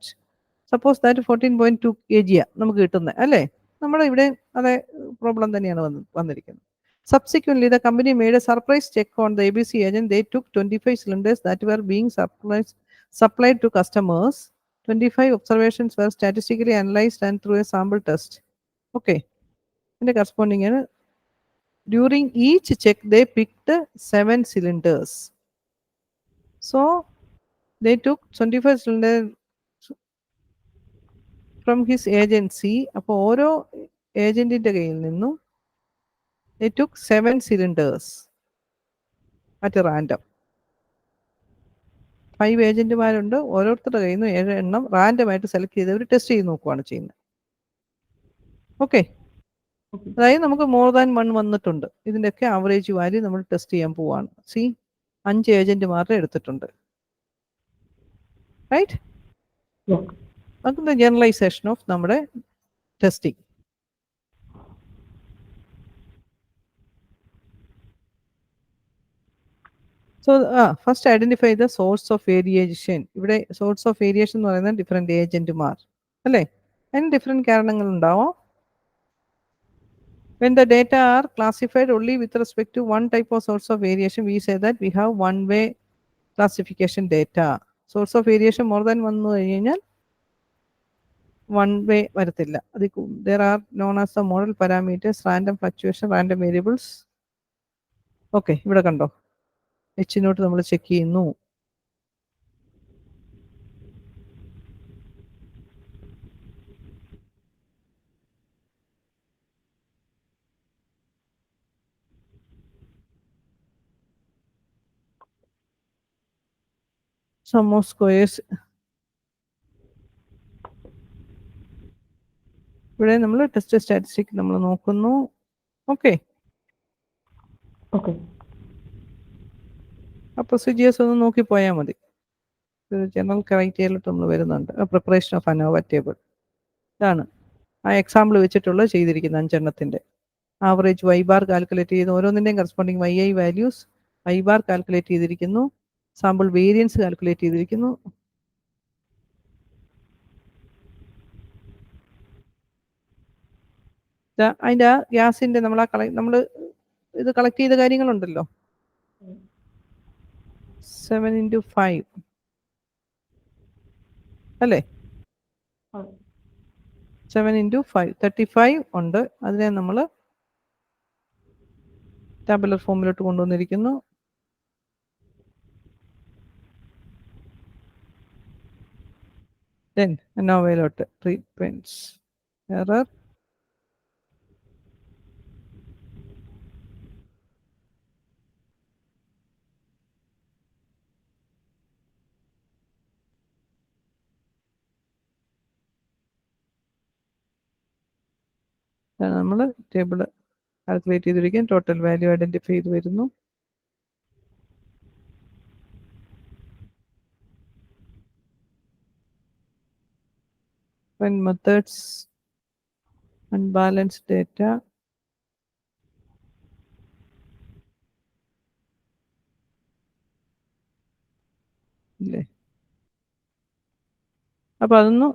Suppose that 14.2 kg നമുക്ക് കിട്ടുന്നത് അല്ലേ? നമ്മുടെ ഇവിടെ അതേ problem തന്നെയാണ് വന്നിരിക്കുന്നത്. Subsequently, the company made a surprise check on the ABC agent. They took 25 cylinders that were being supplied to customers. 25 observations were statistically analyzed and through a sample test. Okay. In the corresponding, during each check, they picked 7 cylinders. So, they took 25 cylinders from his agency. അപ്പോൾ ഓരോ ഏജന്റിന്റെ കയ്യിൽ നിന്നും they took 7 cylinders at random. 5 ഏജന്റുമാരുണ്ട്, ഓരോരുത്തരുടെ കയ്യിൽ നിന്ന് 7 എണ്ണം റാൻഡമായിട്ട് select ചെയ്ത് അവർ test ചെയ്ത് നോക്കുകയാണ് ചെയ്യുന്നത്. ഓക്കെ, അതായത് നമുക്ക് മോർ ദാൻ 1 വന്നിട്ടുണ്ട്. ഇതിൻ്റെയൊക്കെ ആവറേജ് വാല്യൂ നമ്മൾ ടെസ്റ്റ് ചെയ്യാൻ പോവാണ്. 5 ഏജന്റുമാരുടെ എടുത്തിട്ടുണ്ട്. റൈറ്റ്? അത് ജനറലൈസേഷൻ ഓഫ് നമ്മുടെ testing. So, first identify the source of variation. ഇവിടെ source of variation എന്ന് പറയുന്നത് ഡിഫറെൻറ്റ് ഏജന്റുമാർ അല്ലേ, അതിന് ഡിഫറെൻറ്റ് കാരണങ്ങൾ ഉണ്ടാവാം. When the data are classified only with respect to one type of source of variation, we say that we have one-way classification data. Source of variation more than 1 എന്ന് പറഞ്ഞു കഴിഞ്ഞാൽ one-way വരത്തില്ല. There are known as the model parameters, random fluctuation, random variables. Okay, ഇവിടെ കണ്ടോ, H not നമ്മൾ check ചെയ്യുന്നു. Sum of squares. ഇവിടെ നമ്മൾ ടെസ്റ്റ് സ്റ്റാറ്റിസ്റ്റിക് നമ്മൾ നോക്കുന്നു. ഓക്കെ, ആ പ്രൊസീജിയേഴ്സ് ഒന്ന് നോക്കിപ്പോയാൽ മതി. ജനറൽ ക്രൈറ്റീരിയയിലോട്ട് നമ്മൾ വരുന്നുണ്ട്. പ്രിപ്പറേഷൻ ഓഫ് അനോവ ടേബിൾ, ഇതാണ് ആ എക്സാമ്പിൾ വെച്ചിട്ടുള്ള ചെയ്തിരിക്കുന്ന 5 എണ്ണത്തിൻ്റെ ആവറേജ് വൈ ബാർ കാൽക്കുലേറ്റ് ചെയ്ത് ഓരോന്നിൻ്റെയും corresponding y i values y bar calculate ചെയ്തിരിക്കുന്നു. സാമ്പിൾ വേരിയൻസ് കാൽക്കുലേറ്റ് ചെയ്തിരിക്കുന്നു. അതിൻ്റെ ആ ഗ്യാസിൻ്റെ നമ്മൾ ഇത് കളക്ട് ചെയ്ത കാര്യങ്ങളുണ്ടല്ലോ, 7 into 5 അല്ലേ, 7 into 5 35 ഉണ്ട്. അതിനെ നമ്മൾ ടാബുലർ ഫോമിലോട്ട് കൊണ്ടുവന്നിരിക്കുന്നു. Then ANOVA treatments error. നമ്മൾ ടേബിൾ കാൽക്കുലേറ്റ് ചെയ്തിരിക്കും. ടോട്ടൽ വാല്യൂ ഐഡന്റിഫൈ ചെയ്ത് വരുന്നു. When methods unbalanced data, ഇല്ലേ, അപ്പൊ അതൊന്ന്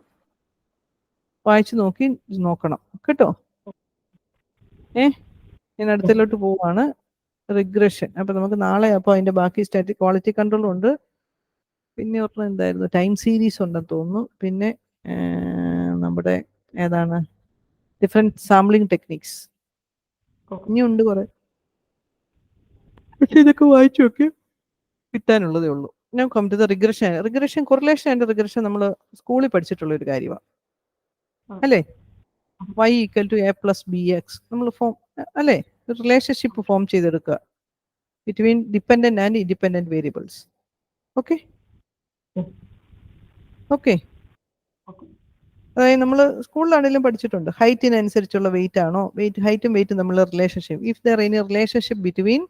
വായിച്ചു നോക്കണം കേട്ടോ. ഞാൻ അടുത്തിലോട്ട് പോവാണ്. റിഗ്രഷൻ. അപ്പൊ നമുക്ക് നാളെ അപ്പോൾ അതിന്റെ ബാക്കി സ്റ്റാറ്റിക് ക്വാളിറ്റി കൺട്രോൾ ഉണ്ട്. പിന്നെ ഒരെണ്ണം എന്തായിരുന്നു, ടൈം സീരീസ് ഉണ്ടെന്ന് തോന്നുന്നു. പിന്നെ നമ്മുടെ ഏതാണ്, ഡിഫറെന്റ് സാമ്പിളിംഗ് ടെക്നിക്സ് ഇനിയുണ്ട് കുറെ. പക്ഷെ ഇതൊക്കെ വായിച്ചു നോക്കി കിട്ടാനുള്ളതേ ഉള്ളൂ. ഞാൻ come to the regression correlation and regression നമ്മൾ സ്കൂളിൽ പഠിച്ചിട്ടുള്ള ഒരു കാര്യമാണ് അല്ലേ. y equal to a plus bx നമ്മൾ ഫോം അല്ലേ, റിലേഷൻഷിപ്പ് ഫോം ചെയ്തെടുക്കുക between dependent and independent variables. Okay okay, അതായത് നമ്മൾ സ്കൂളിലാണെങ്കിലും പഠിച്ചിട്ടുണ്ട്. ഹൈറ്റിനനുസരിച്ചുള്ള വെയിറ്റ് ആണോ, ഹൈറ്റും വെയിറ്റും തമ്മിലുള്ള relationship, if there any relationship between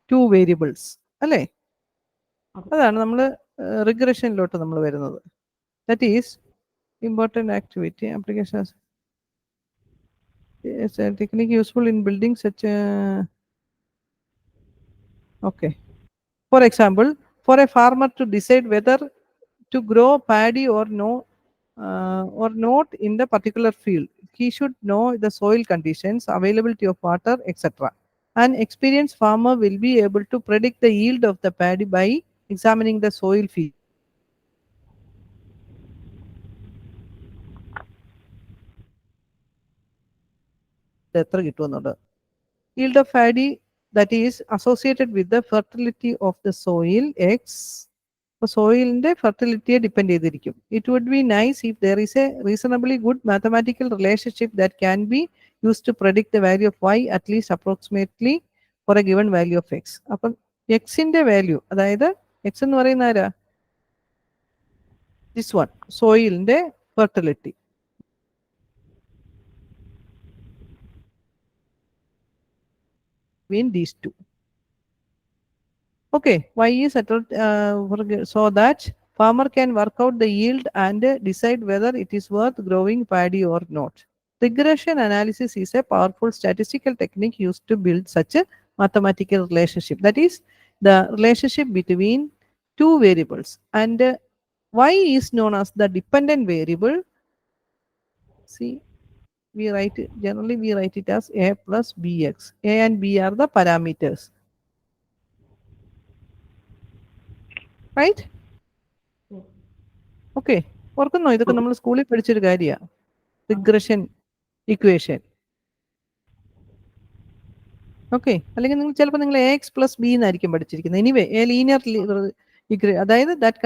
2 variables അല്ലേ. അതാണ് നമ്മൾ റിഗ്രഷനിലോട്ട് നമ്മൾ വരുന്നത്. That is important activity applications technique useful in building such a okay. For example, for a farmer to decide whether to grow paddy or no, or not in the particular field. He should know the soil conditions, availability of water, etc. An experienced farmer will be able to predict the yield of the paddy by examining the soil feature. എത്ര കിട്ടുമെന്നുണ്ട്. Yield of paddy that is associated with the fertility of the soil X. അപ്പോൾ സോയിലിന്റെ ഫെർട്ടിലിറ്റിയെ depend ചെയ്തിരിക്കും. It would be nice if there is a reasonably good mathematical relationship that can be use to predict the value of y at least approximately for a given value of x. അപ്പം എക്സിന്റെ value, അതായത് x എന്ന് പറയുന്ന ആരാ? This one, സോയിലിന്റെ fertility. Between these two. Okay, y is settled so that farmer can work out the yield and decide whether it is worth growing paddy or not. Regression analysis is a powerful statistical technique used to build such a mathematical relationship. That is the relationship between two variables, and y is known as the dependent variable. See, we write it, generally we write it as a plus bx. A and b are the parameters, right? Okay, ഓർക്കുന്നോ? ഇതൊക്കെ നമ്മൾ സ്കൂളിൽ പഠിച്ചൊരു കാര്യമാണ്, regression equation. Okay, അല്ലെങ്കിൽ നിങ്ങൾ ചിലപ്പോൾ നിങ്ങൾ A X plus b എന്നായിരിക്കും പഠിച്ചിരിക്കുന്നത്. എനിവേ എ ലീനിയർ, അതായത് that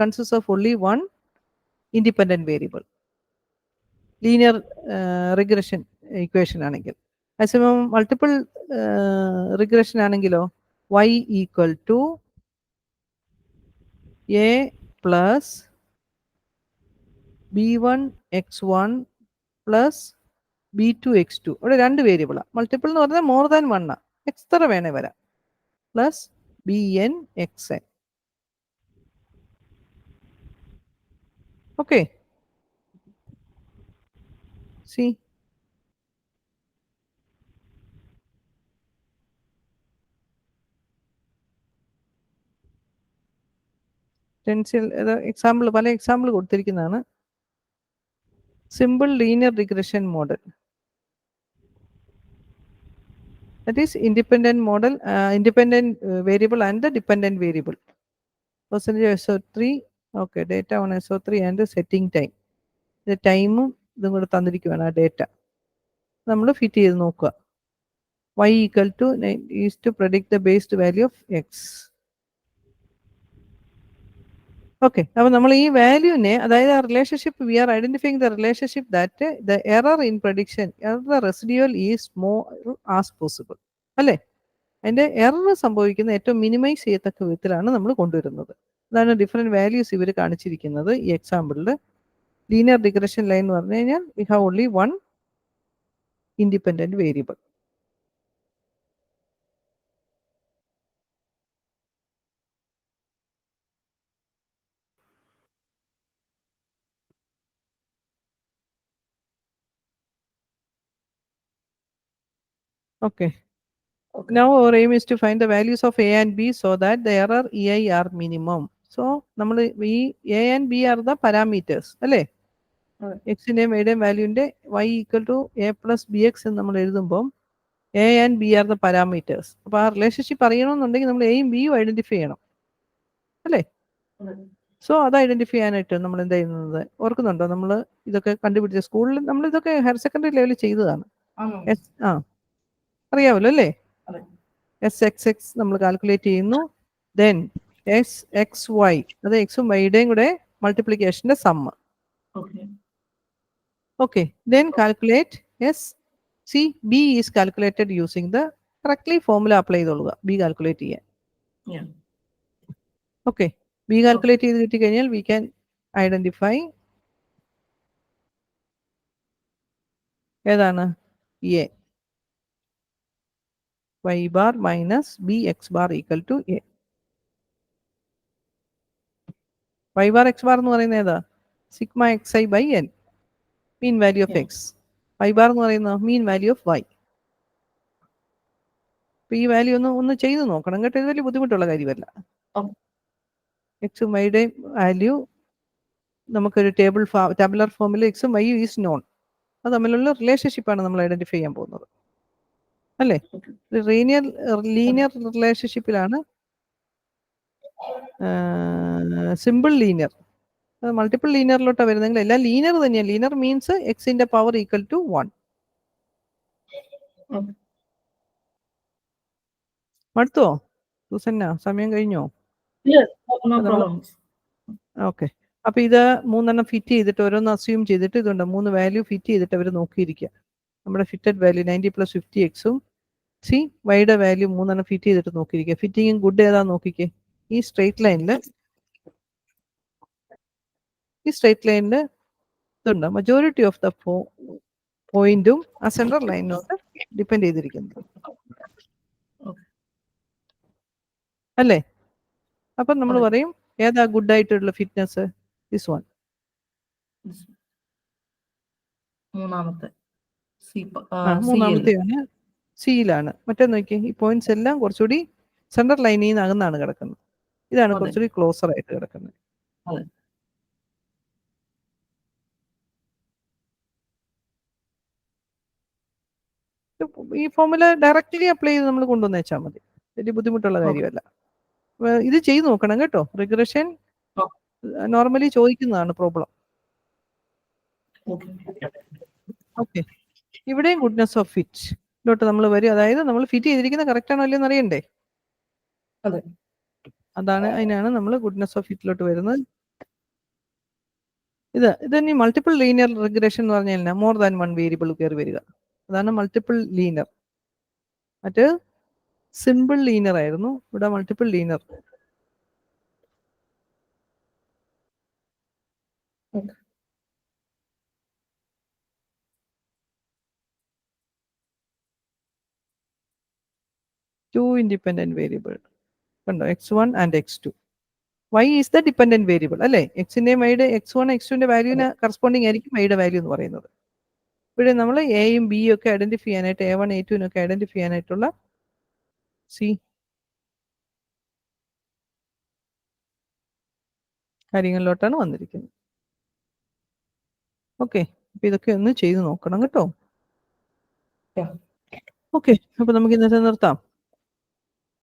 consist of only one independent variable. Linear regression equation ആണെങ്കിൽ. അതേസമയം മൾട്ടിപ്പിൾ റിഗ്രഷൻ ആണെങ്കിലോ y equal to a plus b1 x1 plus b2 x2. അവിടെ രണ്ട് വേരിയബിളാണ്. മൾട്ടിപ്പിൾ എന്ന് പറഞ്ഞാൽ മോർ ദാൻ വൺ ആണ്, എക്സ്ട്രാ വേണേ വരാം. Plus bn xn. Okay, see, ടെൻസിൽ എക്സാമ്പിൾ, പല എക്സാമ്പിൾ കൊടുത്തിരിക്കുന്നതാണ്. Simple linear regression model, that is independent model, independent variable and the dependent variable. Percentage SO3, okay, data on SO3 and the setting time. The time ഇതും കൂടെ തന്നിരിക്കുകയാണ്, ആ data നമ്മൾ fit ചെയ്ത് നോക്കുക. y equal to is to predict the based value of x. Okay, അപ്പോൾ നമ്മൾ ഈ വാല്യൂവിനെ, അതായത് ആ relationship, we are identifying the relationship that the error in prediction, error residual is small as possible, അല്ലേ? അതിന്റെ എറർ സംഭവിക്കുന്ന ഏറ്റവും മിനിമൈസ് ചെയ്യത്തക്ക വിധത്തിലാണ് നമ്മൾ കൊണ്ടുവരുന്നത്. അതാണ് ഡിഫറെന്റ് വാല്യൂസ് ഇവർ കാണിച്ചിരിക്കുന്നത് ഈ എക്സാമ്പിളിൽ. ലീനിയർ റിഗ്രഷൻ ലൈൻ എന്ന് പറഞ്ഞു കഴിഞ്ഞാൽ we have only one independent variable. Okay. Now our aim is to find the values of a and b so that the error ei are minimum. So നമ്മൾ ഈ a and b are the parameters, അല്ലേ? എക്സിന്റെയും എയുടെയും വാല്യൂന്റെ y equal to a plus b x എന്ന് നമ്മൾ എഴുതുമ്പോൾ a and b are the parameters. അപ്പോൾ ആ റിലേഷൻഷിപ്പ് അറിയണമെന്നുണ്ടെങ്കിൽ നമ്മൾ എയും ബിയും ഐഡന്റിഫൈ ചെയ്യണം, അല്ലേ? സോ അത് ഐഡന്റിഫൈ ചെയ്യാനായിട്ട് നമ്മൾ എന്താ ചെയ്യുന്നത് ഓർക്കുന്നുണ്ടോ? നമ്മൾ ഇതൊക്കെ കണ്ടുപിടിച്ച സ്കൂളിൽ നമ്മൾ ഇതൊക്കെ ഹയർ സെക്കൻഡറി ലെവലിൽ ചെയ്തതാണ്. ആ, അറിയാമല്ലോ അല്ലേ? എസ് എക്സ് എക്സ് നമ്മൾ കാൽക്കുലേറ്റ് ചെയ്യുന്നു. ദെൻ എസ് എക്സ് വൈ, അത് എക്സും വൈയുടെയും കൂടെ മൾട്ടിപ്ലിക്കേഷന്റെ sum. Okay, then calculate S C B is calculated using the correctly formula apply ചെയ്തോളുക ബി കാൽക്കുലേറ്റ് ചെയ്യാൻ. ഓക്കെ, ബി കാൽക്കുലേറ്റ് ചെയ്ത് കിട്ടിക്കഴിഞ്ഞാൽ വി ക്യാൻ ഐഡന്റിഫൈ ഏതാണ് A. y bar minus b x bar equal to a. y bar x bar എന്ന് പറയുന്നത് ഏതാ? Sigma xi by n, mean value of X. y bar എന്ന് പറയുന്നത് mean value of y. അപ്പൊ ഈ value ഒന്ന് ചെയ്ത് നോക്കണം കേട്ടോ, ഇത് വലിയ ബുദ്ധിമുട്ടുള്ള കാര്യമല്ല. എക്സും വൈയുടെയും വാല്യൂ നമുക്കൊരു ടാബുലർ ഫോമിൽ എക്സും വൈയും ഈസ് നോൺ. അത് തമ്മിലുള്ള റിലേഷൻഷിപ്പാണ് നമ്മൾ ഐഡന്റിഫൈ ചെയ്യാൻ പോകുന്നത്, അല്ലേ? ലീനിയർ റിലേഷൻഷിപ്പിലാണ് സിമ്പിൾ ലീനിയർ. മൾട്ടിപ്പിൾ ലീനിയറിലോട്ടാണ് വരുന്നെങ്കിൽ എല്ലാം ലീനിയർ തന്നെയാണ്. ലീനിയർ മീൻസ് എക്സിന്റെ പവർ ഈക്വൽ ടു 1. മടുത്തോ സൂസന്ന? സമയം കഴിഞ്ഞോ? No problem. ഓക്കെ. അപ്പൊ ഇത് 3 ഫിറ്റ് ചെയ്തിട്ട് ഓരോന്ന് അസ്യൂം ചെയ്തിട്ട് ഇതുണ്ട് 3 വാല്യൂ ഫിറ്റ് ചെയ്തിട്ട് അവർ നോക്കിയിരിക്കുക. നമ്മുടെ ഫിറ്റഡ് വാല്യൂ 90 + 50 എക്സും സി വൈയുടെ വാല്യൂ 3 ഫിറ്റ് ചെയ്തിട്ട് നോക്കിയിരിക്കുക. ഫിറ്റിങ്ങും ഗുഡ് ഏതാ നോക്കിക്കേ. ഈ സ്ട്രെയിറ്റ് ലൈനിൽ ഇതുണ്ട് മജോറിറ്റി ഓഫ് ദ പോയിന്റും ആ സെൻട്രൽ ലൈനിനോട് ഡിപ്പെൻഡ് ചെയ്തിരിക്കുന്നത്, അല്ലേ? അപ്പൊ നമ്മൾ പറയും ഏതാ ഗുഡ് ആയിട്ടുള്ള ഫിറ്റ്നസ്? This one. മൂന്നാമത്തെയാണ് സിയിലാണ്. മറ്റേ നോക്കിയേ, ഈ പോയിന്റ്സ് എല്ലാം കുറച്ചുകൂടി സെൻട്രൽ ലൈനിൽ നിന്ന് അകന്നാണ് കിടക്കുന്നത്. ഇതാണ് കുറച്ചുകൂടി ക്ലോസർ ആയിട്ട് കിടക്കുന്നത്. ഈ ഫോർമുല ഡയറക്റ്റ്ലി അപ്ലൈ ചെയ്ത് നമ്മൾ കൊണ്ടുവന്ന് വെച്ചാൽ മതി, വലിയ ബുദ്ധിമുട്ടുള്ള കാര്യമല്ല. ഇത് ചെയ്ത് നോക്കണം കേട്ടോ. റിഗ്രഷൻ നോർമലി ചോദിക്കുന്നതാണ് പ്രോബ്ലം. ഓക്കെ. ഇവിടെയും ഗുഡ്നെസ് ഓഫ് ഫിറ്റ് ഇതോട്ട് നമ്മൾ വരും. അതായത് നമ്മൾ ഫിറ്റ് ചെയ്തിരിക്കുന്ന കറക്റ്റ് ആണോ അല്ലയോ അറിയണ്ടേ? അതിനാണ് നമ്മൾ ഗുഡ്നെസ് ഓഫ് ഫിറ്റിലോട്ട് വരുന്നത്. ഇതന്നെ മൾട്ടിപ്പിൾ ലീനിയർ റിഗ്രഷൻ എന്ന് പറഞ്ഞാൽ മോർ ദാൻ 1 വേരിയബിൾ കയറി വരിക. അതാണ് മൾട്ടിപ്പിൾ ലീനിയർ. മറ്റ് സിമ്പിൾ ലീനിയർ ആയിരുന്നു, ഇവിടെ multiple linear. To independent variable കണ്ടോ, x1 and x2. y is the dependent variable, അല്ലേ? എക്സിന്റെയും വൈയുടെ x1 x2ന്റെ വാല്യൂവിന് കറസ്പോണ്ടിങ് ആയിരിക്കും വൈയുടെ വാല്യൂ എന്ന് പറയുന്നത്. ഇവിടെ നമ്മൾ എയും ബിയും ഒക്കെ ഐഡന്റിഫൈ ചെയ്യാനായിട്ട് A1 A2 ഐഡന്റിഫൈ ചെയ്യാനായിട്ടുള്ള കാര്യങ്ങളിലോട്ടാണ് വന്നിരിക്കുന്നത്. ഓക്കെ. അപ്പൊ ഇതൊക്കെ ഒന്ന് ചെയ്ത് നോക്കണം കേട്ടോ. ഓക്കെ. അപ്പൊ നമുക്ക് ഇന്നത്തെ നിർത്താം.